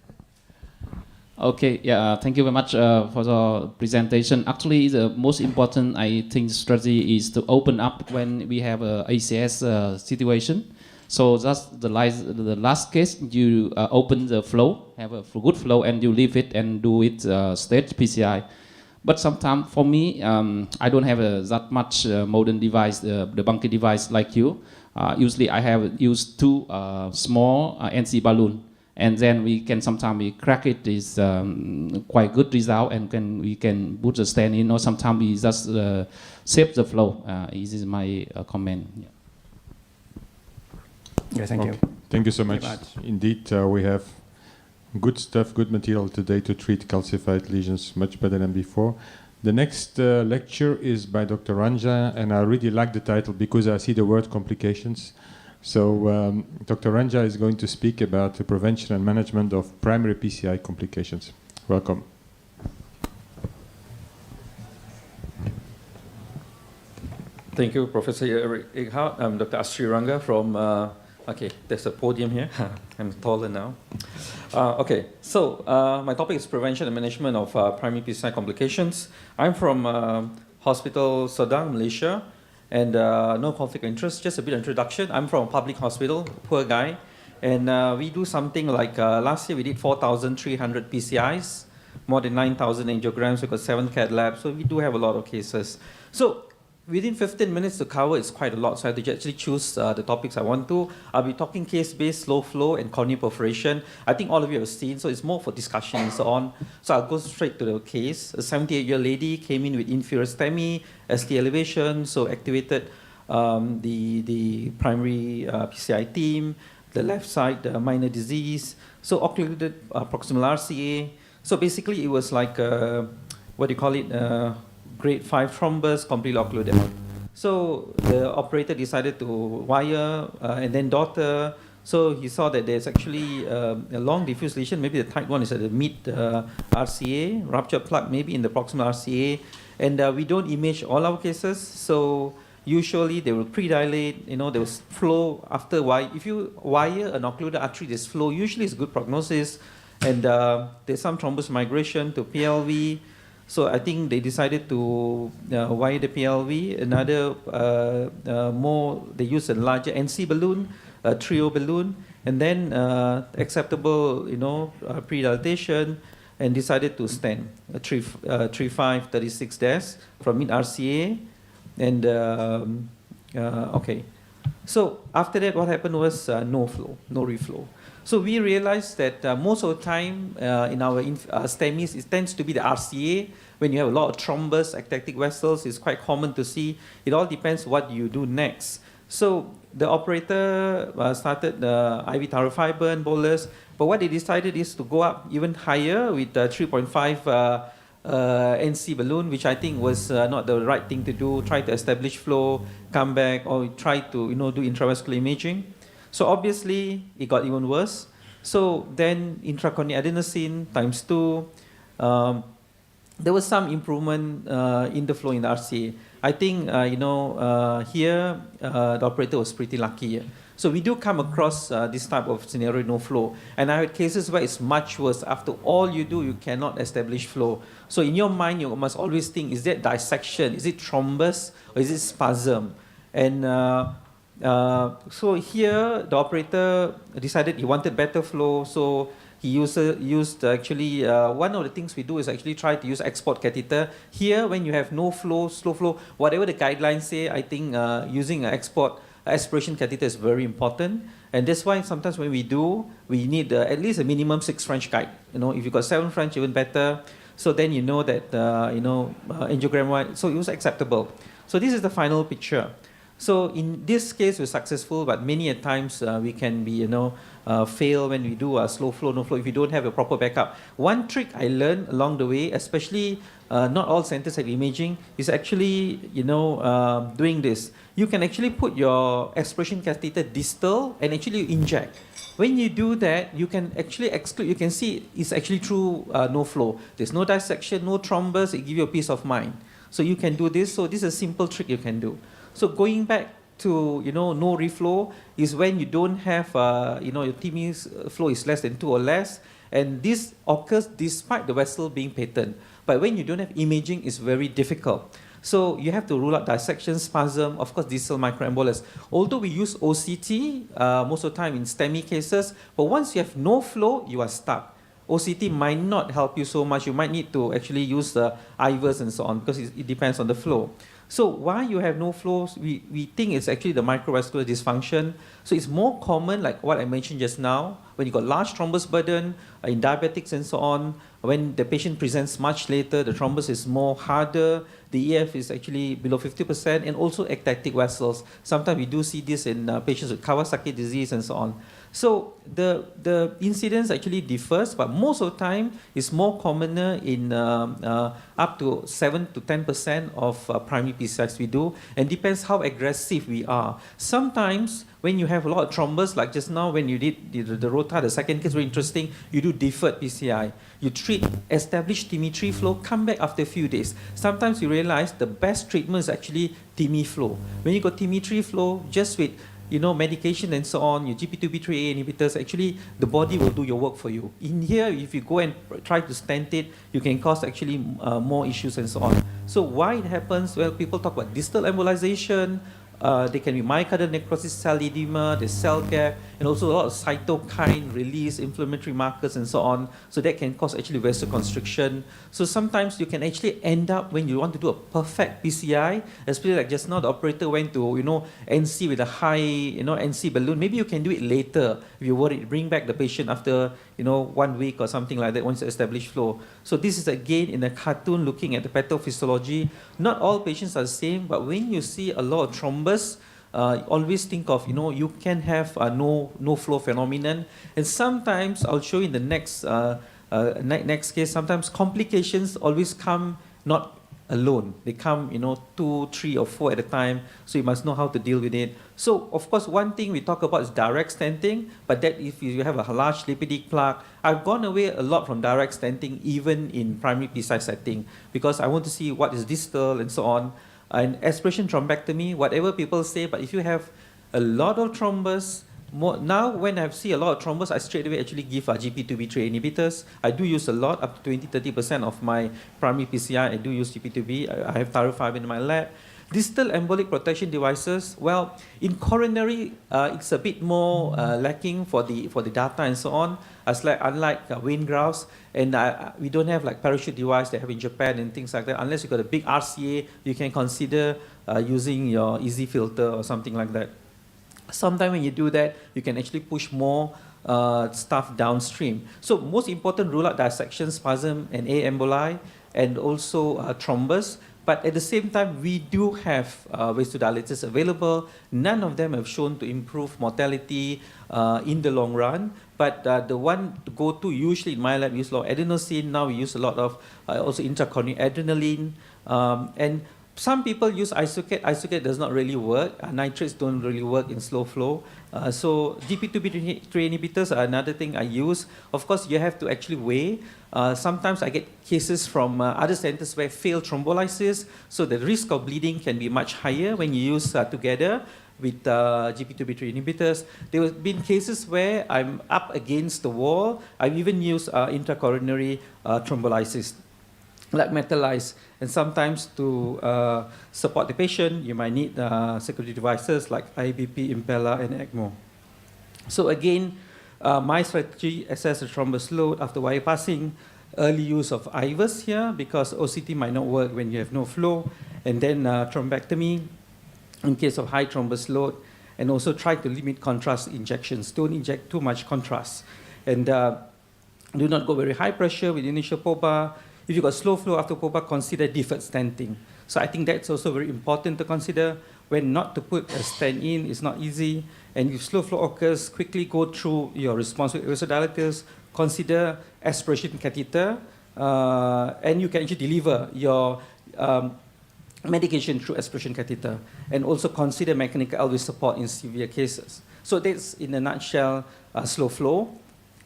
Okay, yeah, thank you very much for the presentation. Actually, the most important, I think, strategy is to open up when we have a ACS situation. So that's the last case, you open the flow, have a good flow, and you leave it and do it stage PCI. But sometimes for me, I don't have that much modern device, the bulky device like you. Usually I have used two small NC balloon, and then we can sometimes crack it is quite good result, and we can put the stand in, or sometimes we just save the flow. This is my comment. Yeah. Yeah, thank you. Thank you so much. Indeed, we have good stuff, good material today to treat calcified lesions much better than before. The next lecture is by Dr. Ranja, and I really like the title because I see the word complications. So Dr. Ranja is going to speak about the prevention and management of primary PCI complications. Welcome. Thank you, Professor Eric Eckhardt. I'm Dr. Astri Ranga from, okay, there's a podium here. I'm taller now. Okay, so my topic is prevention and management of primary PCI complications. I'm from Hospital Sedang, Malaysia, and no conflict of interest, just a bit of introduction. I'm from a public hospital, poor guy, and we do something like, last year we did 4,300 PCIs, more than 9,000 angiograms, we got 7 CAD labs, so we do have a lot of cases. So within 15 minutes to cover is quite a lot, so I have to actually choose the topics I want to. I'll be talking case-based, slow flow, and corneal perforation. I think all of you have seen, so it's more for discussion and so on. So I'll go straight to the case. A 78-year-old lady came in with inferior STEMI, ST elevation, so activated the primary PCI team, the left side, the minor disease, so occluded proximal RCA. So basically it was like, what do you call it, grade 5 thrombus, completely occluded. So the operator decided to wire and then daughter. So he saw that there's actually a long diffuse lesion. Maybe the tight one is at the mid RCA, ruptured plug maybe in the proximal RCA. And we don't image all our cases. So usually they will predilate, there was flow after wire. If you wire an occluded artery, there's flow. Usually it's good prognosis. And there's some thrombus migration to PLV. So I think they decided to wire the PLV. Another they used a larger NC balloon, a trio balloon, and then acceptable, pre-dilatation, and decided to stent a 3.5 36 dash from mid RCA, and okay. So after that, what happened was no flow, no reflow. So we realized that most of the time in our STEMIs, it tends to be the RCA. When you have a lot of thrombus, ectatic vessels, it's quite common to see. It all depends what you do next. So the operator started the IV taurofiber and bolus, but what they decided is to go up even higher with 3.5 NC balloon, which I think was not the right thing to do. Try to establish flow, come back, or try to do intravascular imaging. So obviously it got even worse. So then intracorneal adenosine times 2. There was some improvement in the flow in the RCA. I think, here the operator was pretty lucky. So we do come across this type of scenario, no flow. And I had cases where it's much worse. After all you do, you cannot establish flow. So in your mind, you must always think, is that dissection? Is it thrombus? Or is it spasm? And so here, the operator decided he wanted better flow. So he used actually, one of the things we do is actually try to use export catheter. Here, when you have no flow, slow flow, whatever the guidelines say, I think using an export aspiration catheter is very important. And that's why sometimes when we do, we need at least a minimum 6 French guide. If you've got 7 French, even better. So then you know that, angiogram-wise, so it was acceptable. So this is the final picture. So in this case, we're successful, but many a times we can be, fail when we do a slow flow, no flow, if you don't have a proper backup. One trick I learned along the way, especially not all centers have imaging, is actually, doing this. You can actually put your aspiration catheter distal and actually inject. When you do that, you can actually exclude, you can see it's actually true no flow. There's no dissection, no thrombus, it gives you a peace of mind. So you can do this. So this is a simple trick you can do. So going back to, no reflow is when you don't have, your TME flow is less than 2 or less. And this occurs despite the vessel being patent. But when you don't have imaging, it's very difficult. So you have to rule out dissection, spasm, of course, distal microembolus. Although we use OCT most of the time in STEMI cases, but once you have no flow, you are stuck. OCT might not help you so much. You might need to actually use the IVERS and so on because it depends on the flow. So why you have no flows, we think it's actually the microvascular dysfunction. So it's more common, like what I mentioned just now, when you got large thrombus burden in diabetics and so on. When the patient presents much later, the thrombus is more harder. The EF is actually below 50%, and also ectatic vessels. Sometimes we do see this in patients with Kawasaki disease and so on. So the incidence actually differs, but most of the time it's more commoner in up to 7 to 10% of primary PCIs we do, and depends how aggressive we are. Sometimes when you have a lot of thrombus, like just now when you did the ROTA, the second case, very interesting, you do deferred PCI. You treat established TME3 flow, come back after a few days. Sometimes you realize the best treatment is actually TME flow. When you got TME3 flow, just with medication and so on, your GP2B3A inhibitors, actually the body will do your work for you. In here, if you go and try to stent it, you can cause actually more issues and so on. So why it happens? Well, people talk about distal embolization, there can be myocardial necrosis, cell edema, there's cell gap, and also a lot of cytokine release, inflammatory markers, and so on. So that can cause actually vasoconstriction. So sometimes you can actually end up when you want to do a perfect PCI, especially like just now the operator went to NC with a high NC balloon. Maybe you can do it later if you're worried. Bring back the patient after 1 week or something like that once you establish flow. So this is again in a cartoon looking at the pathophysiology. Not all patients are the same, but when you see a lot of thrombus, always think of, you can have no flow phenomenon. And sometimes, I'll show you in the next case, sometimes complications always come not alone. They come, 2, 3, or 4 at a time. So you must know how to deal with it. So, of course, one thing we talk about is direct stenting, but that if you have a large lipidic plaque, I've gone away a lot from direct stenting, even in primary PCI setting, because I want to see what is distal and so on. And aspiration thrombectomy, whatever people say, but if you have a lot of thrombus, now when I see a lot of thrombus, I straight away actually give GP2B3 inhibitors. I do use a lot, up to 20-30% of my primary PCI, I do use GP2B. I have thyrofiber in my lab. Distal embolic protection devices, well, in coronary, it's a bit more lacking for the data and so on, unlike vein grafts, and we don't have like parachute device they have in Japan and things like that. Unless you've got a big RCA, you can consider using your easy filter or something like that. Sometimes when you do that, you can actually push more stuff downstream. So most important, rule out dissection, spasm, and A emboli, and also thrombus. But at the same time, we do have vasodilators available. None of them have shown to improve mortality in the long run. But the one to go to, usually in my lab, we use a lot of adenosine. Now we use a lot of also intracorneal adrenaline. And some people use isocate. Isocate does not really work. Nitrates don't really work in slow flow. So GP2B3 inhibitors are another thing I use. Of course, you have to actually weigh. Sometimes I get cases from other centers where failed thrombolysis, so the risk of bleeding can be much higher when you use together with GP2B3 inhibitors. There have been cases where I'm up against the wall. I've even used intracoronary thrombolysis, like Metalize. And sometimes to support the patient, you might need security devices like IBP, Impella, and ECMO. So again, my strategy, assess the thrombus load after wire passing, early use of IVUS here because OCT might not work when you have no flow, and then thrombectomy in case of high thrombus load, and also try to limit contrast injections. Don't inject too much contrast. And do not go very high pressure with initial POBA. If you've got slow flow after POBA, consider deferred stenting. So I think that's also very important to consider. When not to put a stent in is not easy. And if slow flow occurs, quickly go through your response with vasodilators, consider aspiration catheter, and you can actually deliver your medication through aspiration catheter, and also consider mechanical alveolar support in severe cases. So that's in a nutshell slow flow.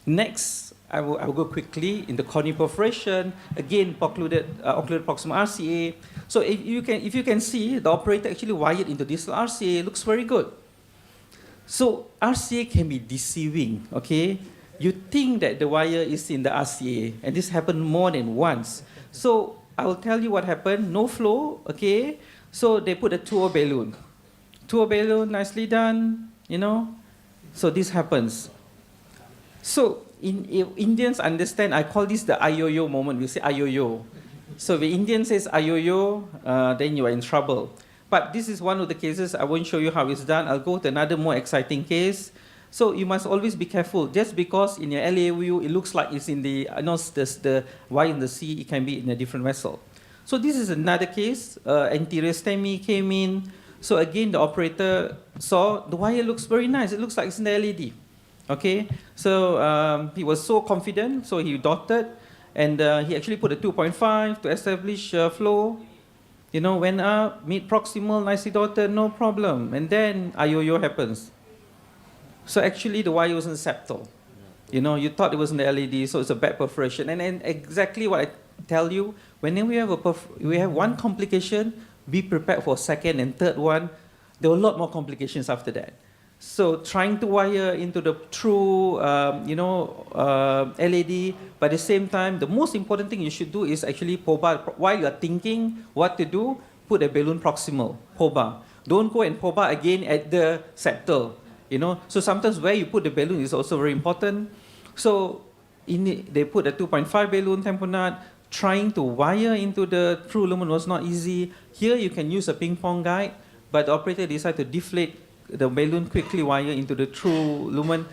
Next, I will go quickly in the corneal perforation. Again, occluded proximal RCA. So if you can see, the operator actually wired into distal RCA. Looks very good. So RCA can be deceiving. Okay, you think that the wire is in the RCA, and this happened more than once. So I will tell you what happened. No flow. Okay, so they put a 2O balloon. 2O balloon, nicely done. You know, so this happens. So if Indians understand, I call this the ayoyo moment. We say ayoyo. So the Indian says ayoyo, then you are in trouble. But this is one of the cases. I won't show you how it's done. I'll go to another more exciting case. So you must always be careful. Just because in your LA view, it looks like it's in the, the Y in the C, it can be in a different vessel. So this is another case. Anterior STEMI came in. So again, the operator saw the wire looks very nice. It looks like it's in the LED. Okay, so he was so confident, so he dotted, and he actually put a 2.5 to establish flow. You know, went up, mid proximal, nicely dotted, no problem. And then IOO happens. So actually the wire wasn't septal. You know, you thought it was in the LED, so it's a bad perforation. And then exactly what I tell you, whenever we have one complication, be prepared for second and third one. There were a lot more complications after that. So trying to wire into the true, LED, but at the same time, the most important thing you should do is actually POBA. While you are thinking what to do, put a balloon proximal, POBA. Don't go and POBA again at the septal. You know, so sometimes where you put the balloon is also very important. So they put a 2.5 balloon tamponade. Trying to wire into the true lumen was not easy. Here you can use a ping pong guide, but the operator decided to deflate the balloon, quickly wire into the true lumen.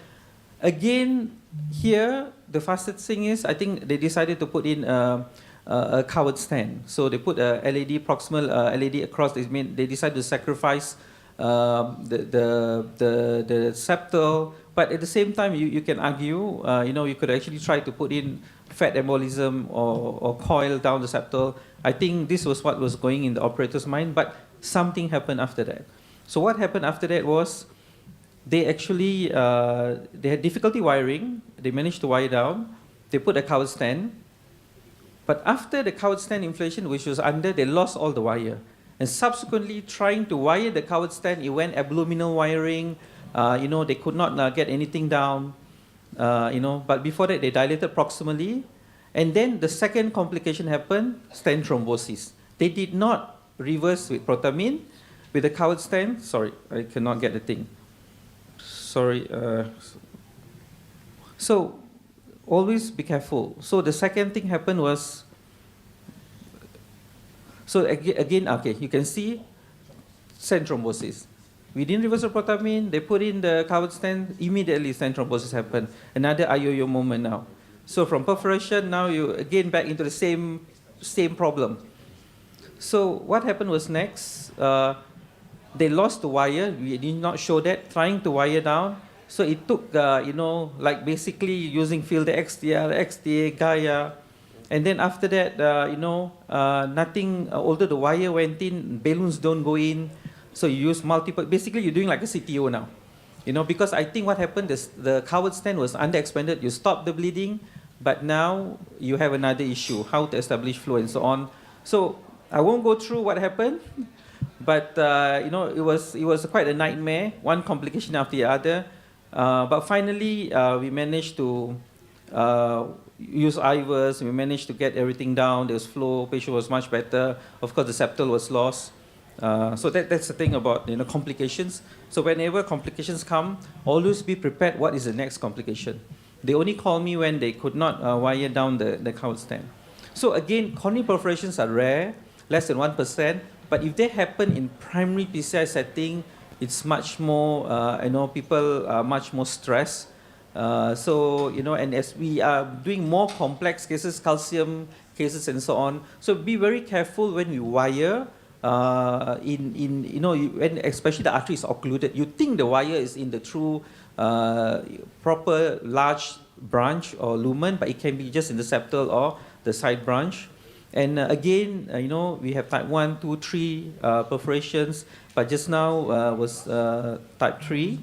Again, here, the fastest thing is, I think they decided to put in a covered stand. So they put a LED, proximal LED across. They decided to sacrifice the septal. But at the same time, you can argue, you could actually try to put in fat embolism or coil down the septal. I think this was what was going in the operator's mind, but something happened after that. So what happened after that was they actually they had difficulty wiring. They managed to wire down. They put a covered stand. But after the covered stand inflation, which was under, they lost all the wire. And subsequently, trying to wire the covered stand, it went abdominal wiring. They could not get anything down. But before that, they dilated proximally. And then the second complication happened, stent thrombosis. They did not reverse with protamine. With the covered stand, sorry, I cannot get the thing. Sorry. So always be careful. So the second thing happened was, so again, okay, you can see stent thrombosis. We didn't reverse the protamine, they put in the covered stand, immediately stent thrombosis happened. Another IOO moment now. So from perforation, now you again back into the same problem. So what happened was next, they lost the wire. We did not show that. Trying to wire down. So it took, like basically using field XDR, XDA, Gaia, And then after that, nothing, although the wire went in, balloons don't go in. So you use multiple, basically you're doing like a CTO now. Because I think what happened is the covered stand was underexpanded, you stopped the bleeding, but now you have another issue, how to establish flow and so on. So I won't go through what happened, but it was quite a nightmare, one complication after the other. But finally, we managed to use IVers, we managed to get everything down, there was flow, patient was much better. Of course, the septal was lost. So that's the thing about complications. So whenever complications come, always be prepared what is the next complication. They only call me when they could not wire down the covered stand. So again, coronary perforations are rare, less than 1%, but if they happen in primary PCI setting, it's much more, people are much more stressed. And as we are doing more complex cases, calcium cases and so on, so be very careful when we wire, when especially the artery is occluded. You think the wire is in the true, proper large branch or lumen, but it can be just in the septal or the side branch. And again, we have type 1, 2, 3 perforations, but just now was type 3.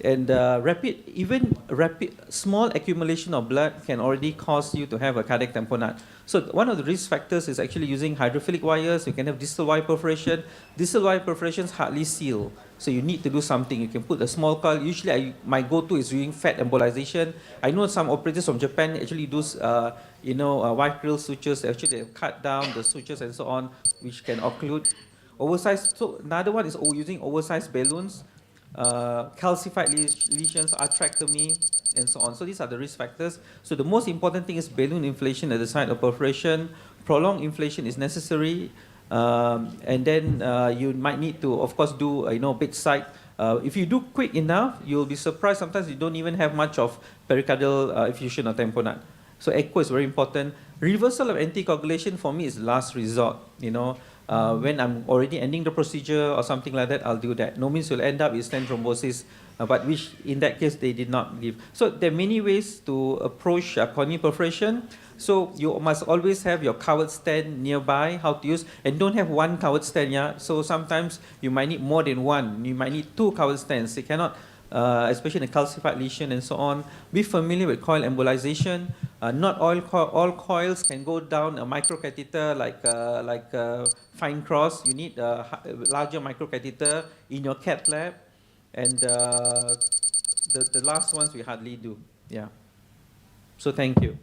And rapid, small accumulation of blood can already cause you to have a cardiac tamponade. So one of the risk factors is actually using hydrophilic wires. You can have distal wire perforation. Distal wire perforations hardly seal, so you need to do something. You can put a small coil. Usually, my go-to is doing fat embolization. I know some operators from Japan actually do, wide grill sutures. Actually, they cut down the sutures and so on, which can occlude. Oversized. So another one is using oversized balloons. Calcified lesions, arthrectomy, and so on. So these are the risk factors. So the most important thing is balloon inflation at the site of perforation. Prolonged inflation is necessary, and then you might need to, of course, do big site. If you do quick enough, you'll be surprised. Sometimes you don't even have much of pericardial effusion or tamponade. So echo is very important. Reversal of anticoagulation for me is last resort. When I'm already ending the procedure or something like that, I'll do that. No means you'll end up with stent thrombosis, but which in that case they did not give. So there are many ways to approach coronary perforation. So you must always have your covered stent nearby, how to use, and don't have one covered stent. Yeah. So sometimes you might need more than one. You might need 2 covered stents. You cannot. Especially in a calcified lesion and so on. Be familiar with coil embolization. Not all coils can go down a microcatheter like fine cross. You need a larger microcatheter in your cath lab. And the last ones we hardly do. Yeah. So thank you.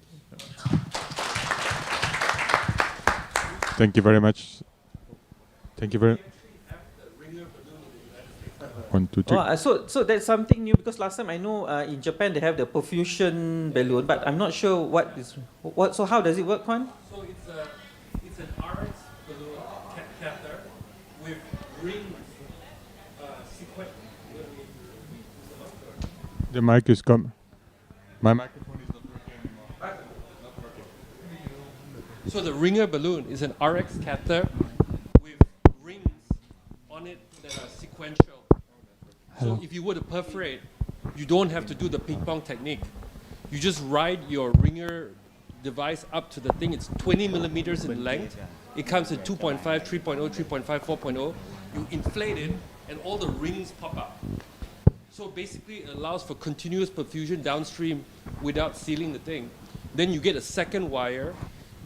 Thank you very much. Thank you very. 1, 2, 3. Oh, so that's something new, because last time I know in Japan they have the perfusion balloon, but I'm not sure what is what. So how does it work, Kwan? So it's an RX balloon catheter with rings sequence. The mic is come. My microphone is not working anymore. So the ringer balloon is an RX catheter with rings on it that are sequential. So if you were to perforate, you don't have to do the ping pong technique. You just ride your ringer device up to the thing. It's 20 millimeters in length. It comes in 2.5, 3.0, 3.5, 4.0. You inflate it, and all the rings pop up. So basically, it allows for continuous perfusion downstream without sealing the thing. Then you get a second wire.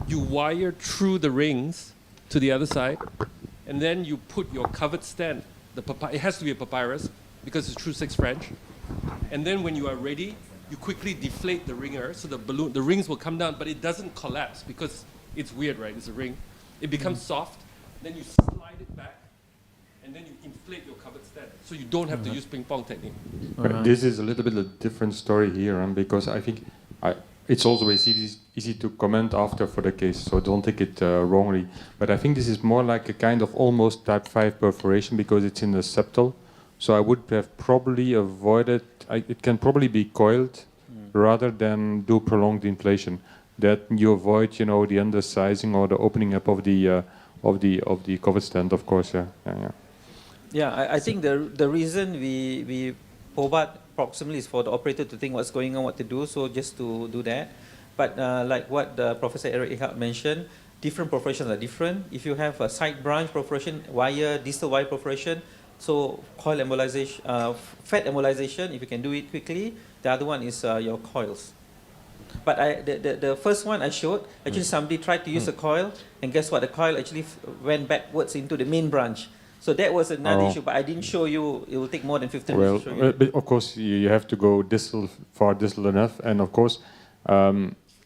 You wire through the rings to the other side, and then you put your covered stent. It has to be a papyrus, because it's true 6 French. And then when you are ready, you quickly deflate the ringer, so the rings will come down, but it doesn't collapse because it's weird, right? It's a ring. It becomes soft, then you slide it back, and then you inflate your covered stent. So you don't have to use ping pong technique. This is a little bit a different story here, because I think it's always easy to comment after for the case, so don't take it wrongly. But I think this is more like a kind of almost type 5 perforation because it's in the septal. So I would have probably avoided, it can probably be coiled rather than do prolonged inflation. That you avoid, the undersizing or the opening up of the covered stent, of course. Yeah, I think the reason we provide proximally is for the operator to think what's going on, what to do. So just to do that. But like what Professor Eric Eckhardt mentioned, different perforations are different. If you have a side branch perforation, distal wire perforation, so coil embolization, fat embolization, if you can do it quickly, the other one is your coils. But the first one I showed, actually somebody tried to use a coil, and guess what? The coil actually went backwards into the main branch. So that was another issue, but I didn't show you. It will take more than 15 minutes to show you. But of course, you have to go far distal enough, and of course,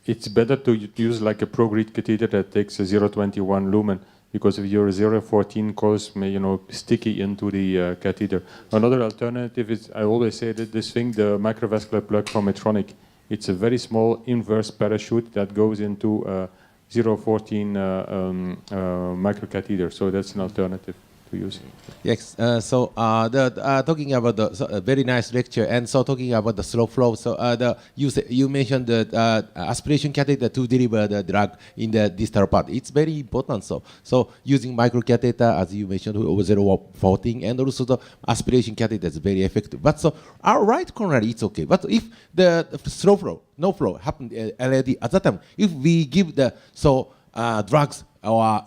it's better to use like a ProGrid catheter that takes a 0.21 lumen, because if your 0.14 coils may sticky into the catheter. Another alternative is, I always say that this thing, the microvascular plug from Medtronic, it's a very small inverse parachute that goes into 0.14 microcatheter, so that's an alternative to use. Yes, talking about the very nice lecture, and so talking about the slow flow. So you mentioned the aspiration catheter to deliver the drug in the distal part. It's very important. So using microcatheter, as you mentioned, over 0.14, and also the aspiration catheter is very effective. But so our right coronary, it's okay. But if the slow flow, no flow happened already at that time, if we give the drugs or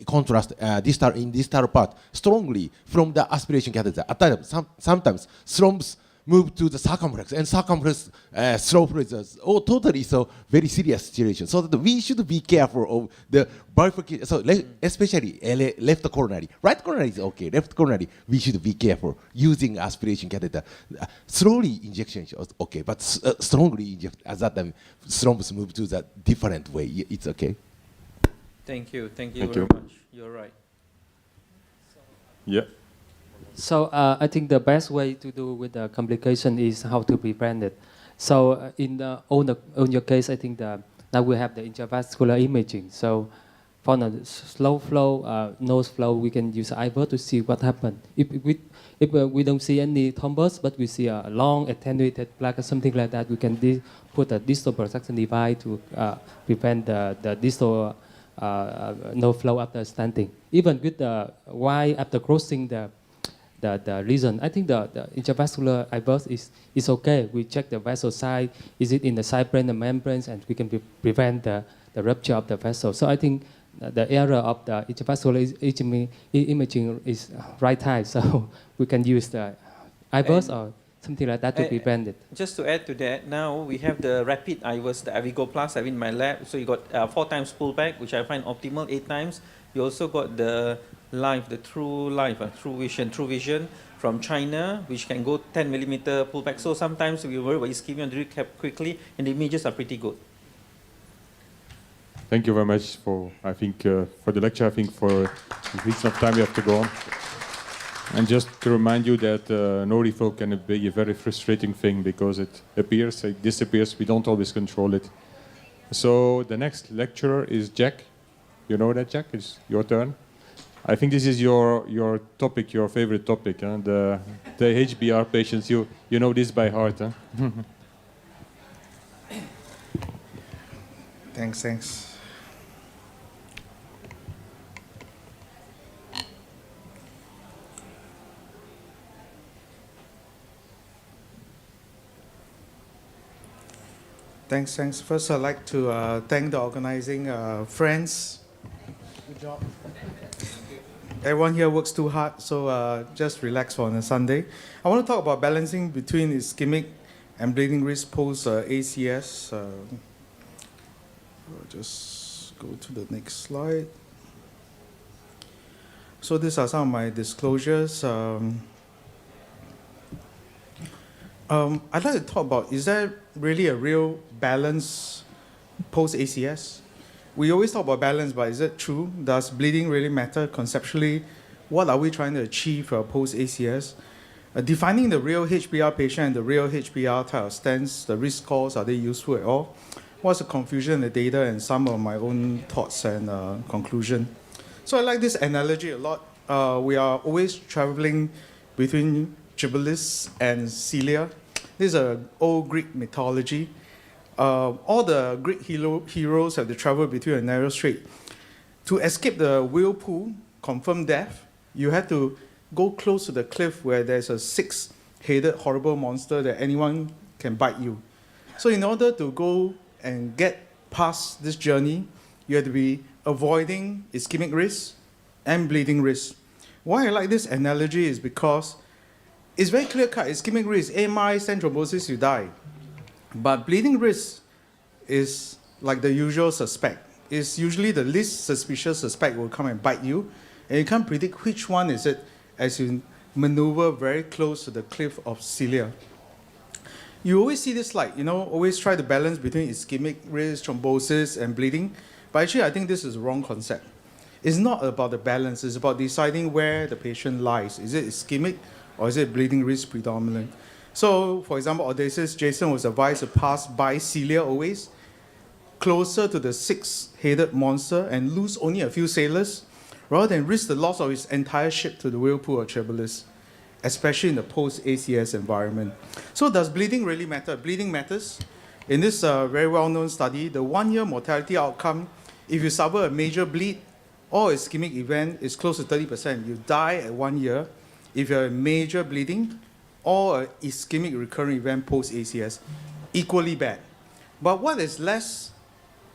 contrast distal part strongly from the aspiration catheter. At times, sometimes thrombosis move to the circumflex, and circumflex slow flow is totally very serious situation. So that we should be careful of the bifurcation. So especially left coronary, right coronary is okay. Left coronary, we should be careful using aspiration catheter. Slowly injection is okay, but strongly inject at that time thrombosis move to the different way. It's okay. Thank you very much. You're right. Yeah. So I think the best way to do with the complication is how to prevent it. So on your case, I think now we have the intravascular imaging. So for the slow flow, nose flow, we can use IVR to see what happened. If we don't see any thrombus, but we see a long attenuated plaque or something like that, we can put a distal protection device to prevent the distal no flow after stenting. Even with the Y after crossing the lesion, I think the intravascular IVR is okay. We check the vessel size, is it in the side brain and membranes, and we can prevent the rupture of the vessel. So I think the area of the intravascular imaging is right high, so we can use the IVRs or something like that to prevent it. Just to add to that, now we have the rapid IVRs, the Avigo Plus, I have in my lab. So you got 4 times pullback, which I find optimal, 8 times. You also got the live, the true vision from China, which can go 10 millimeter pullback. So sometimes we worry about ischemia and recap quickly, and the images are pretty good. Thank you very much for the lecture. I think for the reason of time we have to go on. And just to remind you that no refill can be a very frustrating thing because it appears, it disappears. We don't always control it. So the next lecturer is Jack. You know that, Jack? It's your turn. I think this is your topic, your favorite topic, huh? The HBR patients. You know this by heart, huh? Thanks. Thanks. First, I'd like to thank the organizing friends. Good job. Everyone here works too hard, so just relax on a Sunday. I want to talk about balancing between ischemic and bleeding risk post ACS. Just go to the next slide. So these are some of my disclosures. I'd like to talk about, is there really a real balance post-ACS? We always talk about balance, but is it true? Does bleeding really matter conceptually? What are we trying to achieve post-ACS? Defining the real HBR patient and the real HBR type of stents, the risk scores, are they useful at all? What's the confusion in the data and some of my own thoughts and conclusion? So I like this analogy a lot. We are always traveling between Tibullus and Celia. This is an old Greek mythology. All the Greek heroes have to travel between a narrow strait. To escape the whirlpool, confirmed death, you have to go close to the cliff where there's a 6-headed horrible monster that anyone can bite you. So in order to go and get past this journey, you have to be avoiding ischemic risk and bleeding risk. Why I like this analogy is because it's very clear-cut. Ischemic risk, AMI, stent thrombosis, you die. But bleeding risk is like the usual suspect. It's usually the least suspicious suspect will come and bite you, and you can't predict which one is it as you maneuver very close to the cliff of cilia. You always see this slide, always try to balance between ischemic risk, thrombosis, and bleeding. But actually, I think this is the wrong concept. It's not about the balance. It's about deciding where the patient lies. Is it ischemic or is it bleeding risk predominant? So, for example, Audacious, Jason was advised to pass by cilia always, closer to the six-headed monster and lose only a few sailors, rather than risk the loss of his entire ship to the whirlpool or turbulence, especially in the post-ACS environment. So does bleeding really matter? Bleeding matters. In this very well-known study, the one-year mortality outcome, if you suffer a major bleed or ischemic event, is close to 30%. You die at 1 year if you have a major bleeding or an ischemic recurrent event post-ACS, equally bad. But what is less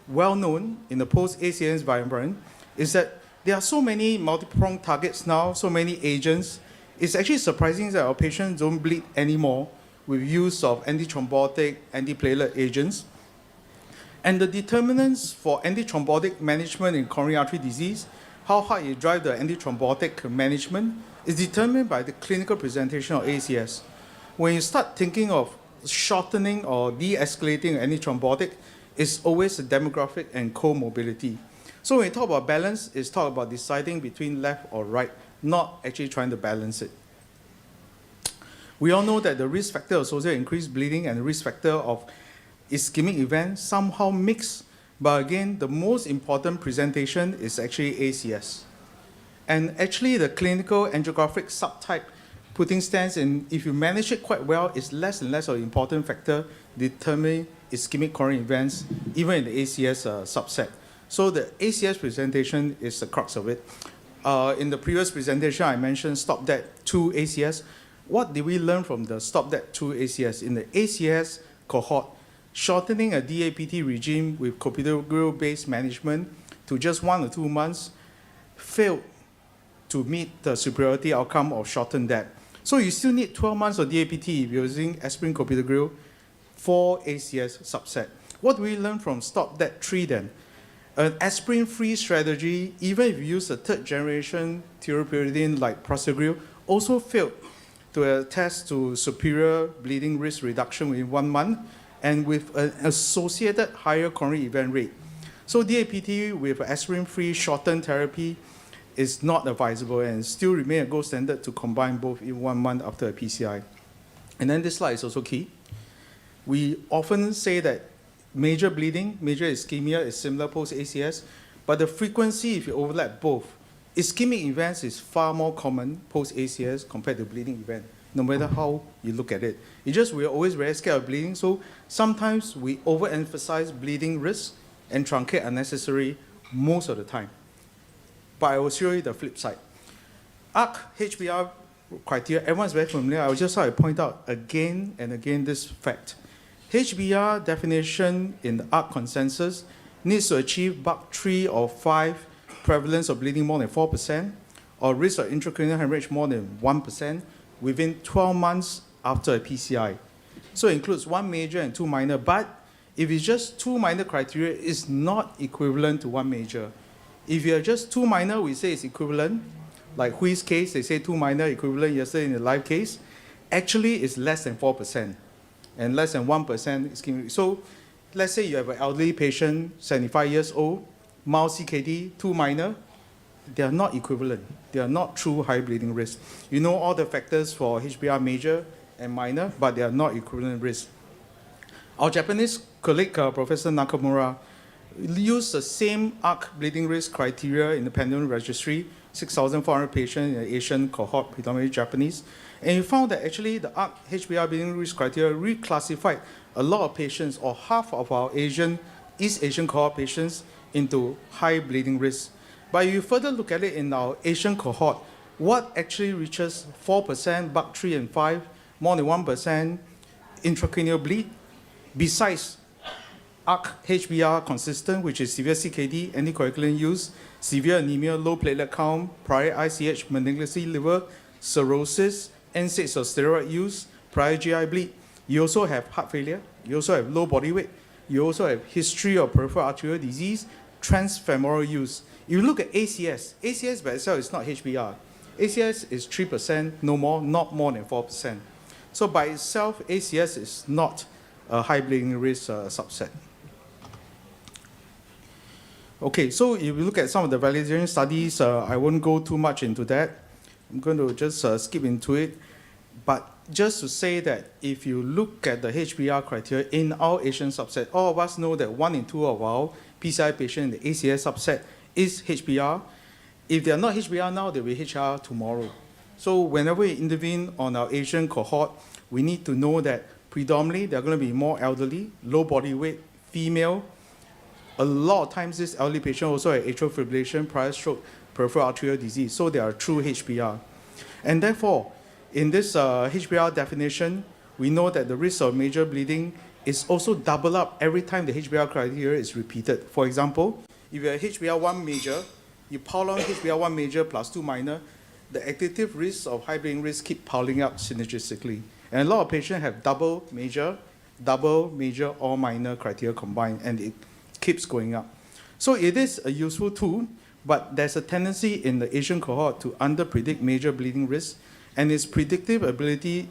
well-known in the post-ACS environment is that there are so many multi-pronged targets now, so many agents. It's actually surprising that our patients don't bleed anymore with use of antithrombotic, antiplatelet agents. And the determinants for antithrombotic management in coronary artery disease, how hard you drive the antithrombotic management, is determined by the clinical presentation of ACS. When you start thinking of shortening or de-escalating antithrombotic, it's always the demographic and comorbidity. So when you talk about balance, it's talk about deciding between left or right, not actually trying to balance it. We all know that the risk factor associated with increased bleeding and the risk factor of ischemic event somehow mix, but again, the most important presentation is actually ACS. And actually, the clinical angiographic subtype, putting stents in, if you manage it quite well, is less and less of an important factor determining ischemic coronary events, even in the ACS subset. So the ACS presentation is the crux of it. In the previous presentation, I mentioned stop-dead-2 ACS. What did we learn from the stop-dead-2 ACS? In the ACS cohort, shortening a DAPT regime with clopidogrel-based management to just 1 or 2 months failed to meet the superiority outcome of shortened that. So you still need 12 months of DAPT if you're using aspirin clopidogrel for ACS subset. What do we learn from stop-dead-3 then? An aspirin-free strategy, even if you use a third-generation tirapyridine like prasugrel, also failed to attest to superior bleeding risk reduction within 1 month and with an associated higher coronary event rate. So DAPT with aspirin-free shortened therapy is not advisable and still remain a gold standard to combine both in 1 month after a PCI. And then this slide is also key. We often say that major bleeding, major ischemia is similar post-ACS, but the frequency, if you overlap both, ischemic events is far more common post-ACS compared to bleeding event, no matter how you look at it. It's just we're always very scared of bleeding, so sometimes we overemphasize bleeding risk and truncate unnecessary most of the time. But I will show you the flip side. ARC HBR criteria, everyone's very familiar. I will just like to point out again and again this fact. HBR definition in the ARC consensus needs to achieve BUC 3 or 5 prevalence of bleeding more than 4% or risk of intracranial hemorrhage more than 1% within 12 months after a PCI. So it includes 1 major and 2 minor, but if it's just 2 minor criteria, it's not equivalent to 1 major. If you have just 2 minor, we say it's equivalent. Like Hui's case, they say 2 minor equivalent yesterday in the live case. Actually, it's less than 4% and less than 1% ischemic. So let's say you have an elderly patient, 75 years old, mild CKD, 2 minor. They are not equivalent. They are not true high bleeding risk. You know all the factors for HBR major and minor, but they are not equivalent risk. Our Japanese colleague, Professor Nakamura, used the same ARC bleeding risk criteria in the pandemic registry, 6,400 patients in the Asian cohort, predominantly Japanese. And he found that actually the ARC HBR bleeding risk criteria reclassified a lot of patients, or half of our East Asian cohort patients, into high bleeding risk. But if you further look at it in our Asian cohort, what actually reaches 4%, BUC 3 and 5, more than 1% intracranial bleed, besides ARC HBR consistent, which is severe CKD, anticoagulant use, severe anemia, low platelet count, prior ICH, malignancy, liver, cirrhosis, NSAIDs or steroid use, prior GI bleed. You also have heart failure. You also have low body weight. You also have history of peripheral arterial disease, transfemoral use. You look at ACS. ACS by itself is not HBR. ACS is 3%, no more, not more than 4%. So by itself, ACS is not a high bleeding risk subset. Okay, so if you look at some of the validation studies, I won't go too much into that. I'm going to just skip into it. But just to say that if you look at the HBR criteria in our Asian subset, all of us know that 1 in 2 of our PCI patients in the ACS subset is HBR. If they are not HBR now, they'll be HR tomorrow. So whenever we intervene on our Asian cohort, we need to know that predominantly they're going to be more elderly, low body weight, female. A lot of times this elderly patient also had atrial fibrillation, prior stroke, peripheral arterial disease. So they are true HBR. And therefore, in this HBR definition, we know that the risk of major bleeding is also double up every time the HBR criteria is repeated. For example, if you have HBR1 major, you pile on HBR1 major plus 2 minor, the additive risks of high bleeding risk keep piling up synergistically. And a lot of patients have double major, or minor criteria combined, and it keeps going up. So it is a useful tool, but there's a tendency in the Asian cohort to under-predict major bleeding risk, and its predictive ability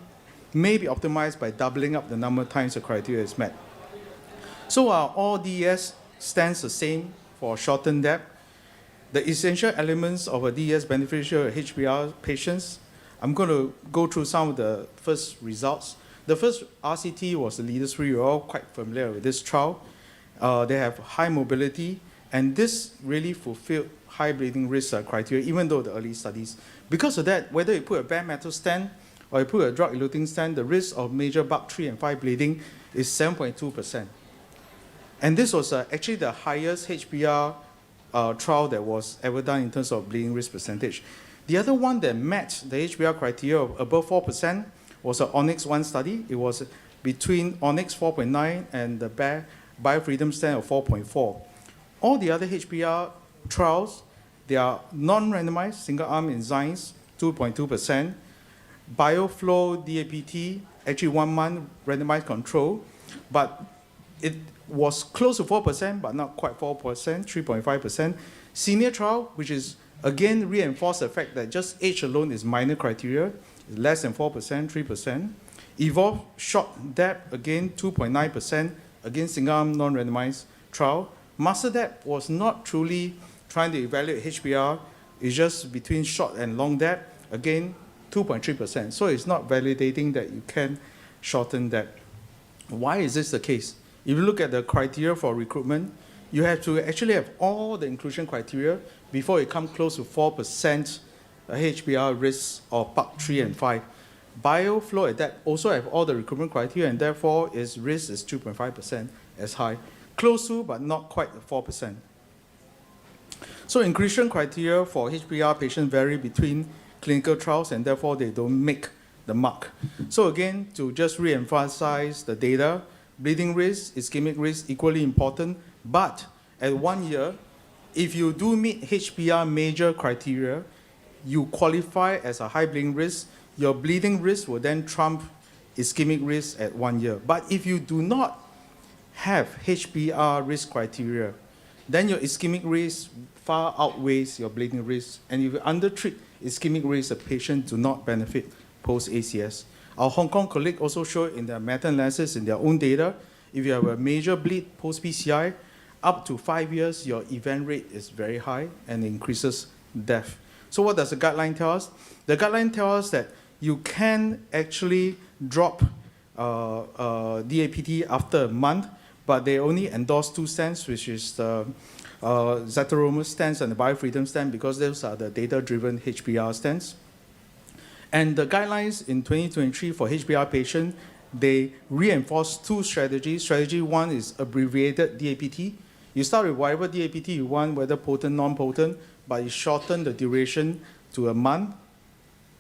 may be optimized by doubling up the number of times the criteria is met. So all DES stands the same for shortened depth. The essential elements of a DES beneficial HBR patients, I'm going to go through some of the first results. The first RCT was the Leaders 3. You're all quite familiar with this trial. They have high mobility, and this really fulfilled high bleeding risk criteria, even though the early studies. Because of that, whether you put a bare metal stent or you put a drug-eluting stent, the risk of major BUC 3 and 5 bleeding is 7.2%. And this was actually the highest HBR trial that was ever done in terms of bleeding risk percentage. The other one that met the HBR criteria of above 4% was an Onyx 1 study. It was between Onyx 4.9 and the Biofreedom stent of 4.4. All the other HBR trials, they are non-randomized, single-arm enzymes, 2.2%. Bioflow DAPT, actually 1 month randomized control, but it was close to 4%, but not quite 4%, 3.5%. Senior trial, which is again reinforced the fact that just age alone is minor criteria, less than 4%, 3%. Evolve short depth, again 2.9%, again single-arm non-randomized trial. Master depth was not truly trying to evaluate HBR, it's just between short and long depth, again 2.3%. So it's not validating that you can shorten depth. Why is this the case? If you look at the criteria for recruitment, you have to actually have all the inclusion criteria before you come close to 4% HBR risk of PUC 3 and 5. Bioflow at that also have all the recruitment criteria, and therefore its risk is 2.5% as high. Close to, but not quite 4%. So inclusion criteria for HBR patients vary between clinical trials, and therefore they don't make the mark. So again, to just re-emphasize the data, bleeding risk, ischemic risk, equally important, but at 1 year, if you do meet HBR major criteria, you qualify as a high bleeding risk, your bleeding risk will then trump ischemic risk at 1 year. But if you do not have HBR risk criteria, then your ischemic risk far outweighs your bleeding risk. And if you undertreat ischemic risk, the patient do not benefit post-ACS. Our Hong Kong colleague also showed in their meta-analysis in their own data, if you have a major bleed post-PCI, up to 5 years, your event rate is very high and increases death. So what does the guideline tell us? The guideline tells us that you can actually drop DAPT after a month, but they only endorse 2 stents, which is the Zetteromer stents and the Biofreedom stent, because those are the data-driven HBR stents. And the guidelines in 2023 for HBR patients, they reinforce 2 strategies. Strategy 1 is abbreviated DAPT. You start with whatever DAPT you want, whether potent, non-potent, but you shorten the duration to a month,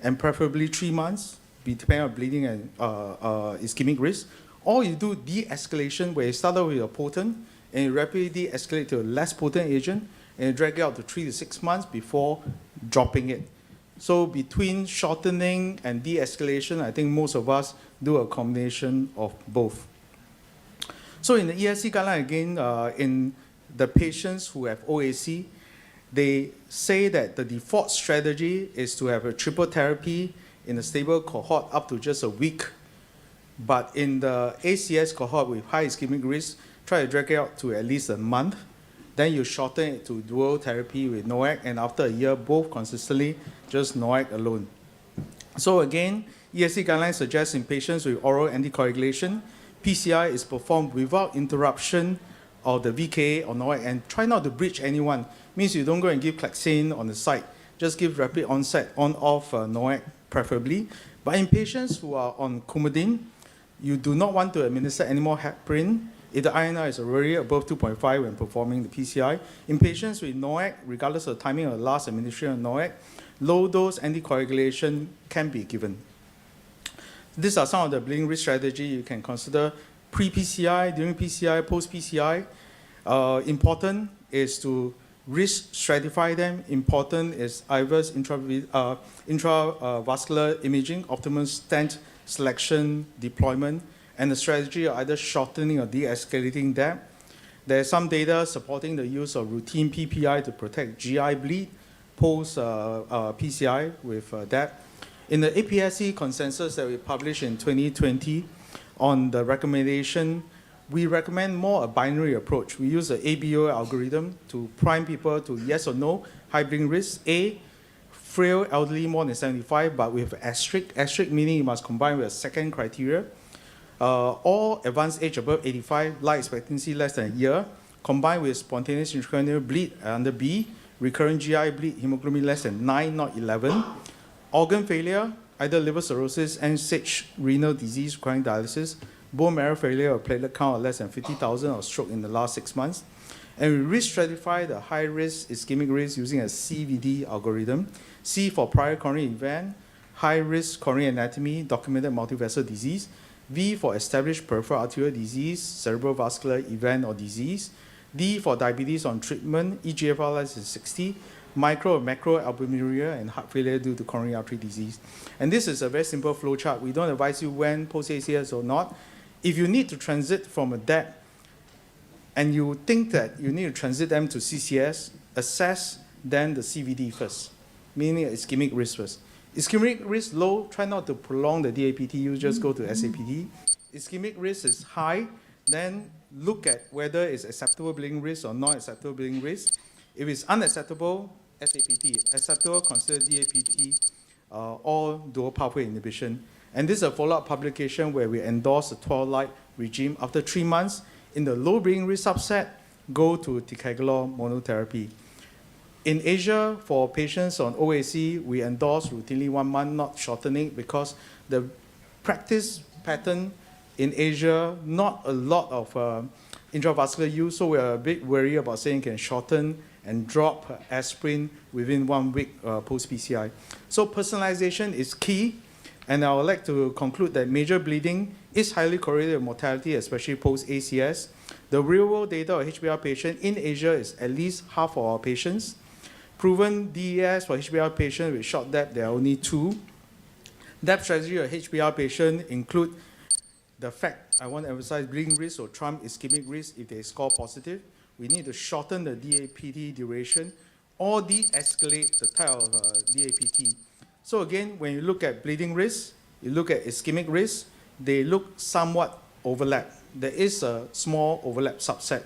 and preferably 3 months, depending on bleeding and ischemic risk. Or you do de-escalation, where you start out with a potent, and you rapidly de-escalate to a less potent agent, and you drag it out to 3 to 6 months before dropping it. So between shortening and de-escalation, I think most of us do a combination of both. So in the ESC guideline, again, in the patients who have OAC, they say that the default strategy is to have a triple therapy in a stable cohort up to just a week. But in the ACS cohort with high ischemic risk, try to drag it out to at least a month. Then you shorten it to dual therapy with NOAC, and after a year, both consistently, just NOAC alone. So again, ESC guidelines suggest in patients with oral anticoagulation, PCI is performed without interruption of the VKA or NOAC, and try not to breach anyone. Means you don't go and give Clexane on the side. Just give rapid onset, on-off NOAC preferably. But in patients who are on Coumadin, you do not want to administer any more heparin if the INR is already above 2.5 when performing the PCI. In patients with NOAC, regardless of the timing of the last administration of NOAC, low-dose anticoagulation can be given. These are some of the bleeding risk strategy you can consider pre-PCI, during PCI, post-PCI. Important is to risk stratify them. Important is IVUS intravascular imaging, optimal stent selection, deployment, and the strategy of either shortening or de-escalating that. There's some data supporting the use of routine PPI to protect GI bleed post-PCI with that. In the APSC consensus that we published in 2020 on the recommendation, we recommend more a binary approach. We use the ABO algorithm to prime people to yes or no, high bleeding risk, A, frail elderly more than 75, but with asterisk meaning you must combine with a second criteria. All advanced age above 85, life expectancy less than a year, combined with spontaneous intracranial bleed under B, recurrent GI bleed, hemoglobin less than 9, not 11. Organ failure, either liver cirrhosis, end-stage renal disease requiring dialysis, bone marrow failure or platelet count of less than 50,000 or stroke in the last 6 months. And we risk stratify the high-risk ischemic risk using a CVD algorithm. C for prior coronary event, high-risk coronary anatomy, documented multivessel disease. V for established peripheral arterial disease, cerebral vascular event or disease. D for diabetes on treatment, eGFR less than 60, micro or macro albuminuria, and heart failure due to coronary artery disease. And this is a very simple flow chart. We don't advise you when post-ACS or not. If you need to transit from a DEP and you think that you need to transit them to CCS, assess then the CVD first, meaning ischemic risk first. Ischemic risk low, try not to prolong the DAPT, you just go to SAPT. Ischemic risk is high, then look at whether it's acceptable bleeding risk or not acceptable bleeding risk. If it's unacceptable, SAPT. Acceptable, consider DAPT or dual pathway inhibition. And this is a follow-up publication where we endorse the 12-light regime. After 3 months, in the low bleeding risk subset, go to ticagrelor monotherapy. In Asia, for patients on OAC, we endorse routinely 1 month, not shortening, because the practice pattern in Asia, not a lot of intravascular use, so we're a bit worried about saying can shorten and drop aspirin within 1 week post-PCI. So personalization is key, and I would like to conclude that major bleeding is highly correlated with mortality, especially post-ACS. The real-world data of HBR patient in Asia is at least half of our patients. Proven DES for HBR patient with short DEP, there are only 2. DEP strategy of HBR patient include the fact, I want to emphasize, bleeding risk or trump ischemic risk if they score positive. We need to shorten the DAPT duration or de-escalate the type of DAPT. So again, when you look at bleeding risk, you look at ischemic risk, they look somewhat overlap. There is a small overlap subset,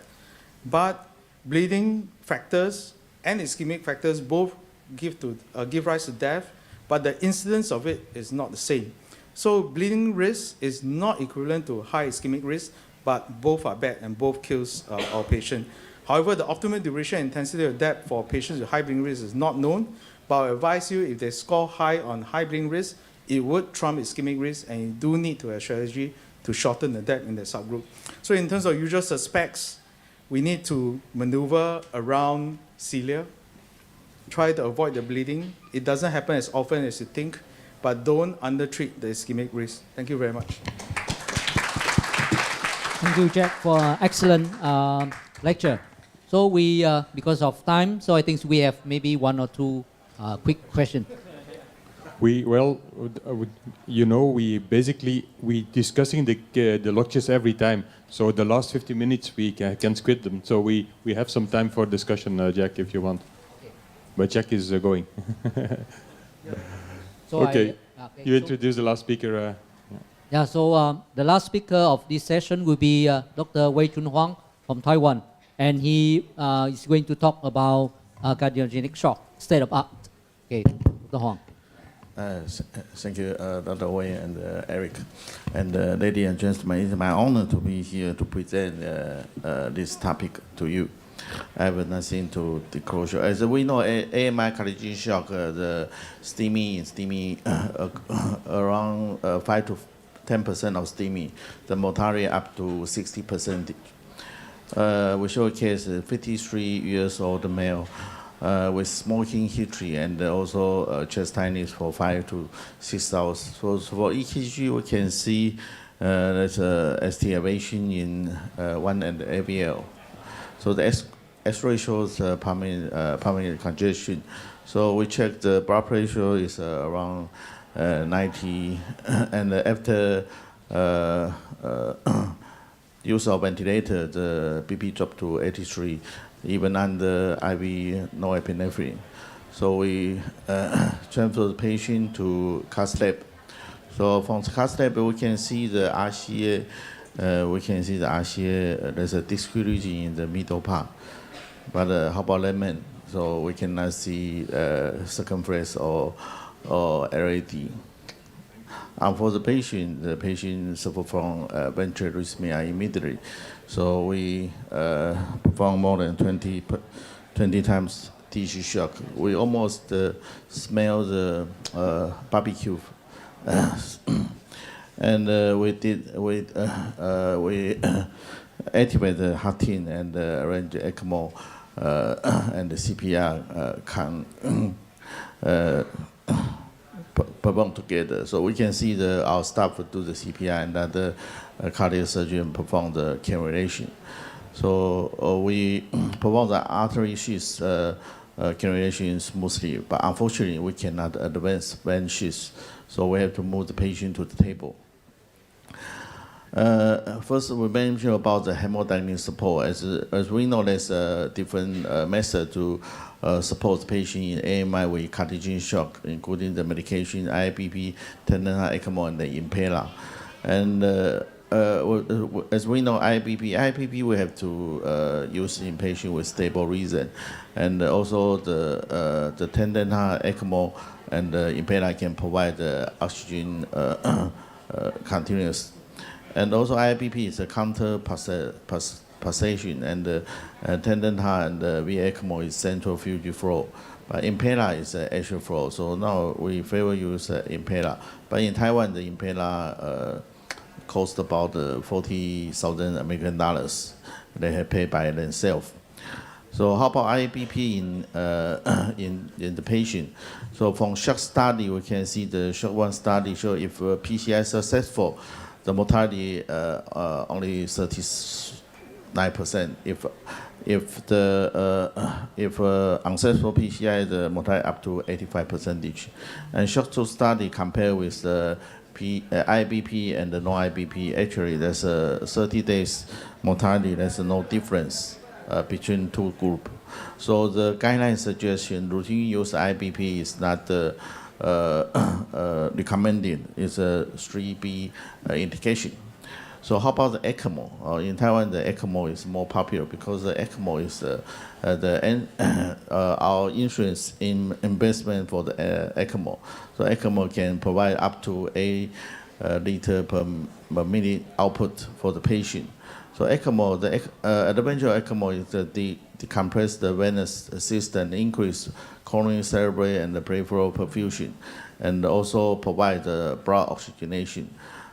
but bleeding factors and ischemic factors both give rise to death, but the incidence of it is not the same. So bleeding risk is not equivalent to high ischemic risk, but both are bad and both kills our patient. However, the optimal duration and intensity of DEP for patients with high bleeding risk is not known, but I advise you if they score high on high bleeding risk, it would trump ischemic risk, and you do need to have a strategy to shorten the DEP in the subgroup. So in terms of usual suspects, we need to maneuver around cilia, try to avoid the bleeding. It doesn't happen as often as you think, but don't undertreat the ischemic risk. Thank you very much. Thank you, Jack, for excellent lecture. So we, because of time, so I think we have maybe one or two quick questions. We basically discussing the lectures every time. So the last 50 minutes we can squid them. So we have some time for discussion, Jack, if you want. Okay. But Jack is going. So okay. You introduce the last speaker. Yeah. So the last speaker of this session will be Dr. Wei Chun Huang from Taiwan, and he is going to talk about cardiogenic shock, state of art. Okay, Dr. Huang. Thank you, Dr. Wei and Eric. And ladies and gentlemen, it's my honor to be here to present this topic to you. I have nothing to disclosure. As we know, AMI cardiogenic shock, the STEMI, around 5 to 10% of STEMI, the mortality up to 60%. We show a case, 53 years old male, with smoking history and also chest tightness for 5 to 6 hours. So for EKG, we can see there's a ST elevation in 1 and AVL. So the X-ray shows pulmonary congestion. So we check the blood pressure is around 90, and after use of ventilator, the BP dropped to 83. Even under IV norepinephrine. So we transfer the patient to cath lab. So from the cath lab, we can see the RCA. There's a disc region in the middle part. But how about lemon? So we cannot see circumference or LAD. And for the patient suffer from ventricular arrhythmia immediately. So we perform more than 20 times DC shock. We almost smell the barbecue. And we activate the heart team and arrange ECMO and the CPR can perform together. So we can see our staff do the CPR and the cardiac surgeon perform the cannulation. So we perform the artery sheath cannulation smoothly, but unfortunately we cannot advance vein sheath, so we have to move the patient to the table. First, we mentioned about the hemodynamic support. As we know, there's a different method to support the patient in AMI with cardiogenic shock, including the medication, IBP, tandem heart ECMO, and the impeller. And as we know, IBP we have to use in patient with stable reason, and also the tandem heart ECMO and the impeller can provide the oxygen continuous. And also IBP is a counter pulsation, and tandem heart and VA ECMO is central fugue flow. But impeller is axial flow, so now we favor use impeller. But in Taiwan, the impeller cost about 40,000 American dollars. They have paid by themselves. So how about IBP in the patient? So from shock study, we can see the shock 1 study show if PCI is successful, the mortality only 39%. If unsuccessful PCI, the mortality up to 85%. And shock 2 study compared with the IBP and the non-IBP, actually there's a 30 days mortality. There's no difference between two groups. So the guideline suggestion routine use IBP is not recommended. It's a 3B indication. So how about the ECMO? In Taiwan, the ECMO is more popular because the ECMO is our insurance investment for the ECMO. So ECMO can provide up to 8 liter per minute output for the patient. So ECMO, the advantage of ECMO is that they decompress the venous system, increase coronary, cerebral, and the peripheral perfusion, and also provide the blood oxygenation.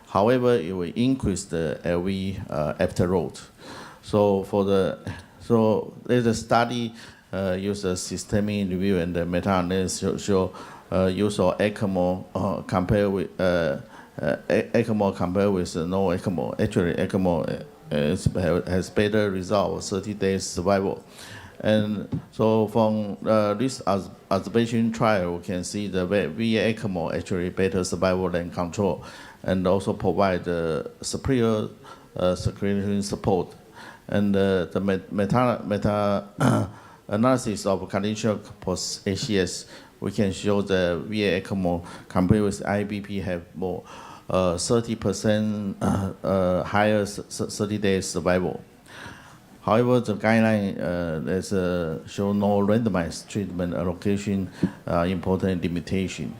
However, it will increase the LV afterload. So there's a study use a STEMI review and the meta-analysis show use of ECMO compared with ECMO compared with no ECMO. Actually, ECMO has better result, 30 days survival. And so from this observation trial, we can see the VA ECMO actually better survival than control, and also provide superior circulation support. And the meta-analysis of conditional post ACS, we can show the VA ECMO compared with IBP have more 30% higher 30 days survival. However, the guideline show no randomized treatment allocation, important limitation.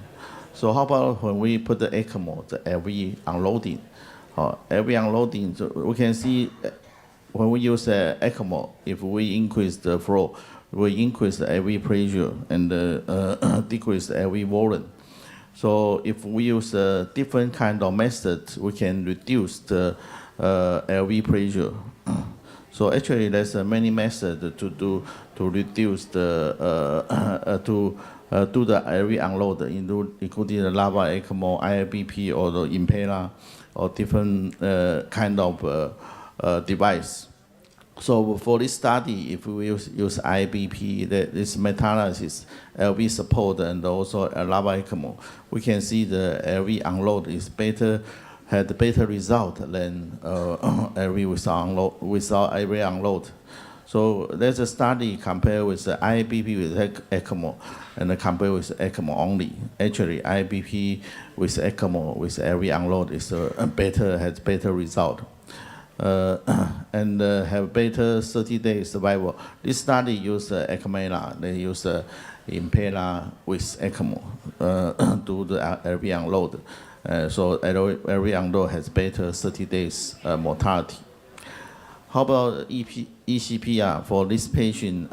So how about when we put the ECMO, the LV unloading? LV unloading, so we can see when we use ECMO, if we increase the flow, we increase the LV pressure and decrease the LV volume. So if we use a different kind of method, we can reduce the LV pressure. So actually, there's many methods to reduce the do the LV unload, including the lava ECMO, IBP, or the impeller, or different kind of device. So for this study, if we use IBP, this meta-analysis, LV support, and also a lava ECMO, we can see the LV unload is better, had better result than LV without LV unload. So there's a study compared with the IBP with ECMO and compare with ECMO only. Actually, IBP with ECMO with LV unload is has better result. And have better 30-day survival. This study used ECMO. They use impeller with ECMO do the LV unload. So LV unload has better 30 days mortality. How about ECPR for this patient?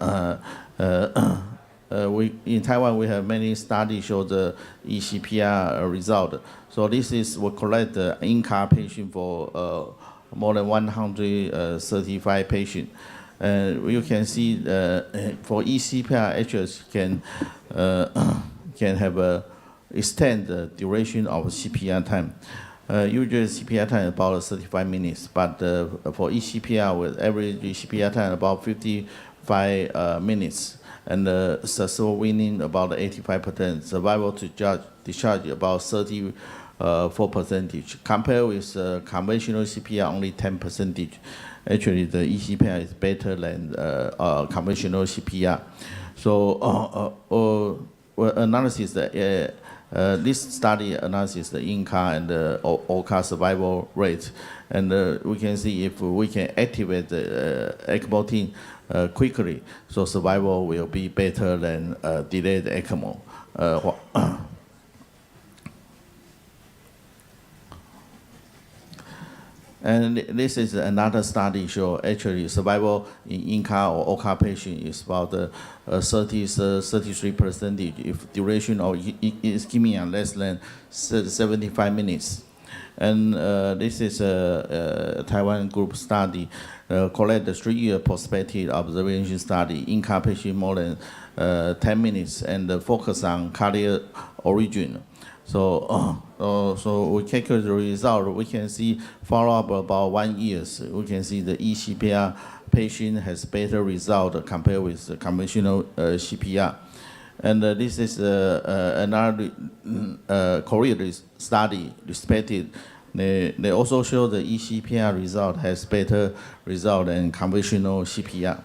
In Taiwan, we have many studies show the ECPR result. So this is we collect the in-car patient for more than 135 patients. You can see for ECPR, actually can have extend the duration of CPR time. Usually CPR time is about 35 minutes, but for ECPR with average CPR time about 55 minutes, and successful winning about 85%, survival to discharge about 34%. Compared with conventional CPR, only 10%. Actually, the ECPR is better than conventional CPR. So analysis, this study analyzes the in-car and the all-car survival rate, and we can see if we can activate the ECMO team quickly, so survival will be better than delayed ECMO. And this is another study show actually survival in-car or all-car patient is about 33% if duration of ischemia less than 75 minutes. And this is a Taiwan group study, collect the 3-year prospective observation study, in-car patient more than 10 minutes, and focus on cardiac origin. So we calculate the result. We can see follow-up about 1 year. We can see the ECPR patient has better result compared with the conventional CPR. And this is another Korean study, respected. They also show the ECPR result has better result than conventional CPR.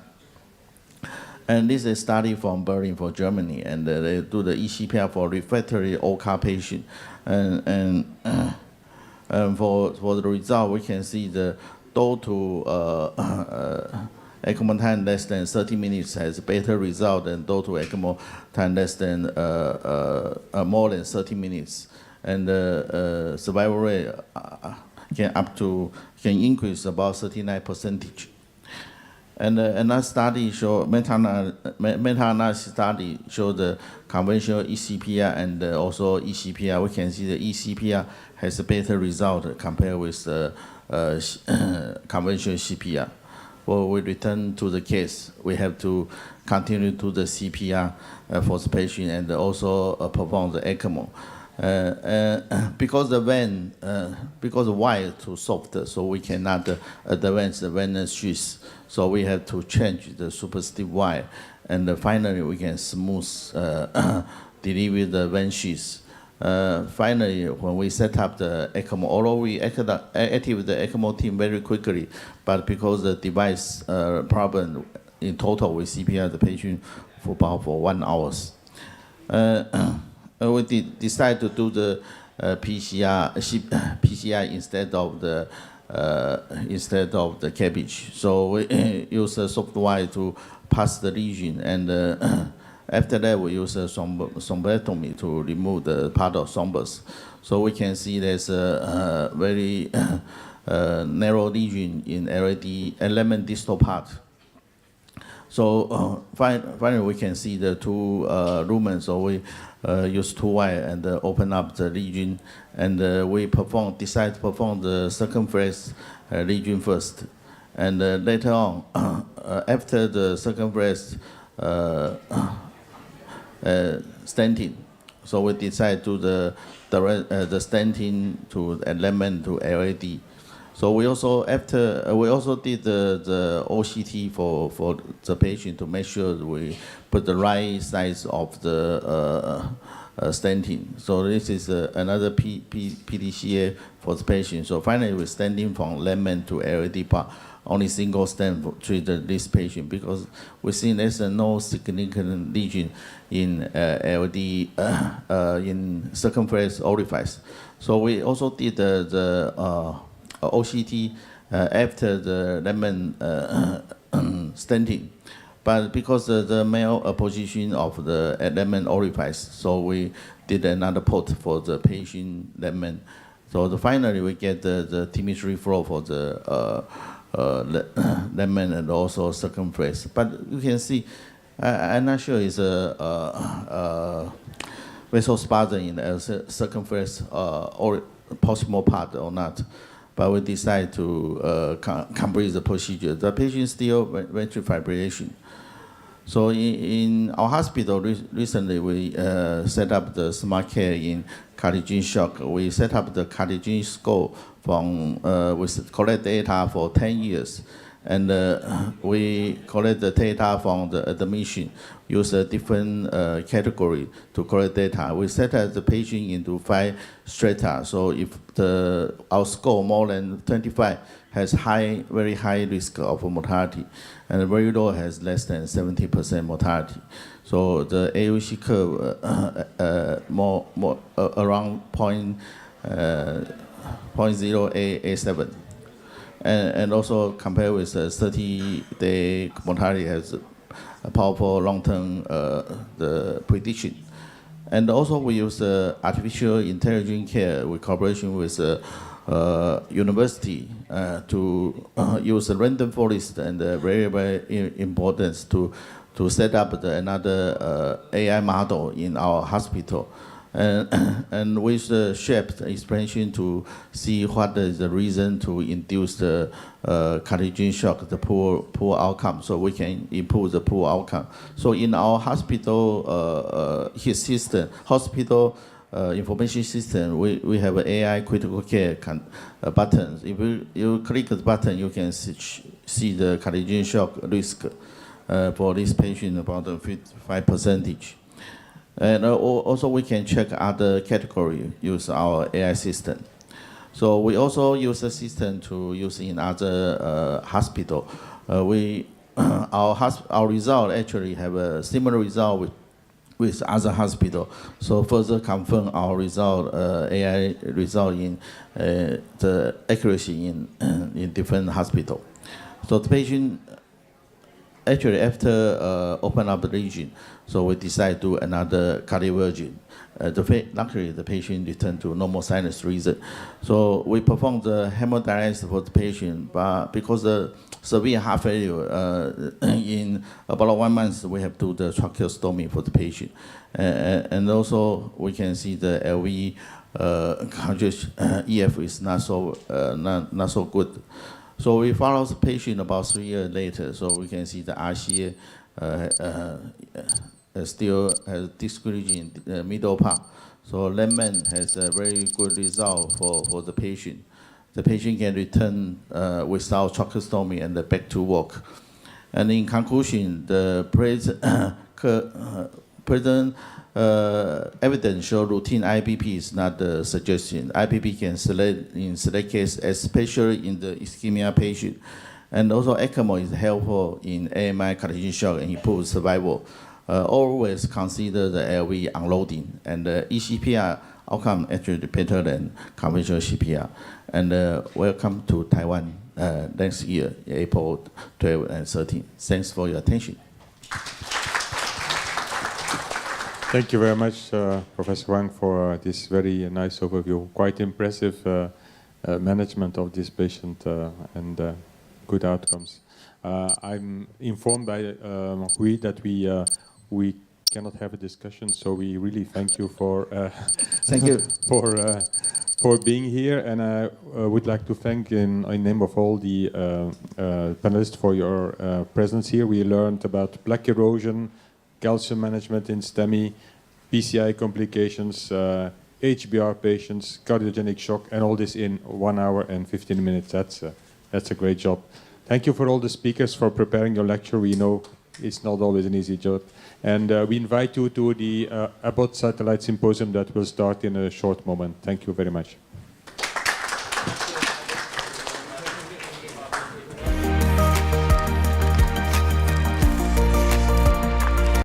And this is a study from Berlin for Germany, and they do the ECPR for refractory all-car patient. And for the result, we can see the door to ECMO time less than 30 minutes has better result than door to ECMO time less than more than 30 minutes. And survival rate can increase about 39%. And another study show meta-analysis study show the conventional ECPR and also ECPR. We can see the ECPR has a better result compared with the conventional CPR. Well, we return to the case. We have to continue to the CPR for the patient and also perform the ECMO. Because the vein, because the wire too soft, so we cannot advance the venous sheath. So we have to change the super stiff wire, and finally we can smooth deliver the vein sheath. Finally, when we set up the ECMO, although we activate the ECMO team very quickly, but because the device problem, in total we CPR the patient for about 1 hour. We decide to do the PCR instead of the cabbage. So we use a software to pass the lesion, and after that we use a thrombectomy to remove the part of thrombus. So we can see there's a very narrow lesion in LAD element distal part. So finally we can see the two lumens. So we use 2 wire and open up the lesion, and we decide to perform the circumference lesion first, and later on, after the circumference stenting, so we decide to the stenting to element to LAD. So we also did the OCT for the patient to make sure we put the right size of the stenting. So this is another PDCA for the patient. So finally we're stenting from lemon to LAD part. Only single stent for treat this patient, because we see there's no significant lesion in LAD in circumference orifice. So we also did the OCT after the lemon stenting, but because the male position of the lemon orifice, so we did another port for the patient lemon. So finally we get the chemistry flow for the lemon and also circumference. But you can see, I'm not sure it's a vasospasm in the circumference or proximal part or not. But we decide to complete the procedure. The patient still ventricular fibrillation. So in our hospital recently, we set up the smart care in cardiogenic shock. We set up the cardiogenic score from we collect data for 10 years, and we collect the data from the admission. Use a different category to collect data. We set up the patient into 5 strata. So if our score more than 25 has very high risk of mortality, and very low has less than 70% mortality. So the AOC curve more around 0.0887, and also compared with the 30-day mortality has a powerful long-term the prediction. And also we use artificial intelligence care with cooperation with university to use a random forest and variable importance to set up another AI model in our hospital. And with the shaped expansion to see what is the reason to induce the cardiogenic shock, the poor outcome, so we can improve the poor outcome. So in our hospital hospital information system, we have an AI critical care buttons. If you click the button, you can see the cardiogenic shock risk for this patient about 55%. And also we can check other category, use our AI system. So we also use the system to use in other hospital. Our result actually have a similar result with other hospital. So further confirm our result, AI result in the accuracy in different hospital. So the patient actually after open up the region, so we decide to do another cardioversion. Luckily, the patient returned to normal sinus reason. So we performed the hemodialysis for the patient, but because the severe heart failure, in about 1 month, we have to do the tracheostomy for the patient. And also, we can see the LV EF is not so good. So we follow the patient about 3 years later, so we can see the RCA still has discouraging in the middle part. So layman has a very good result for the patient. The patient can return without tracheostomy and back to work. And in conclusion, the present evidence show routine IPP is not the suggestion. IPP can select in select case, especially in the ischemia patient. And also ECMO is helpful in AMI cardiac shock and improve survival. Always consider the LV unloading, and eCPR outcome actually better than conventional CPR. And welcome to Taiwan next year, April 12 and 13. Thanks for your attention. Thank you very much, Professor Wang, for this very nice overview. Quite impressive management of this patient and good outcomes. I'm informed by Hui that we cannot have a discussion, so we really thank you for thank you for being here, and I would like to thank in name of all the panelists for your presence here. We learned about plaque erosion, calcium management in STEMI, PCI complications, HBR patients, cardiogenic shock, and all this in 1 hour and 15 minutes. That's a great job. Thank you for all the speakers for preparing your lecture. We know it's not always an easy job. And we invite you to the Abbott Satellite Symposium that will start in a short moment. Thank you very much.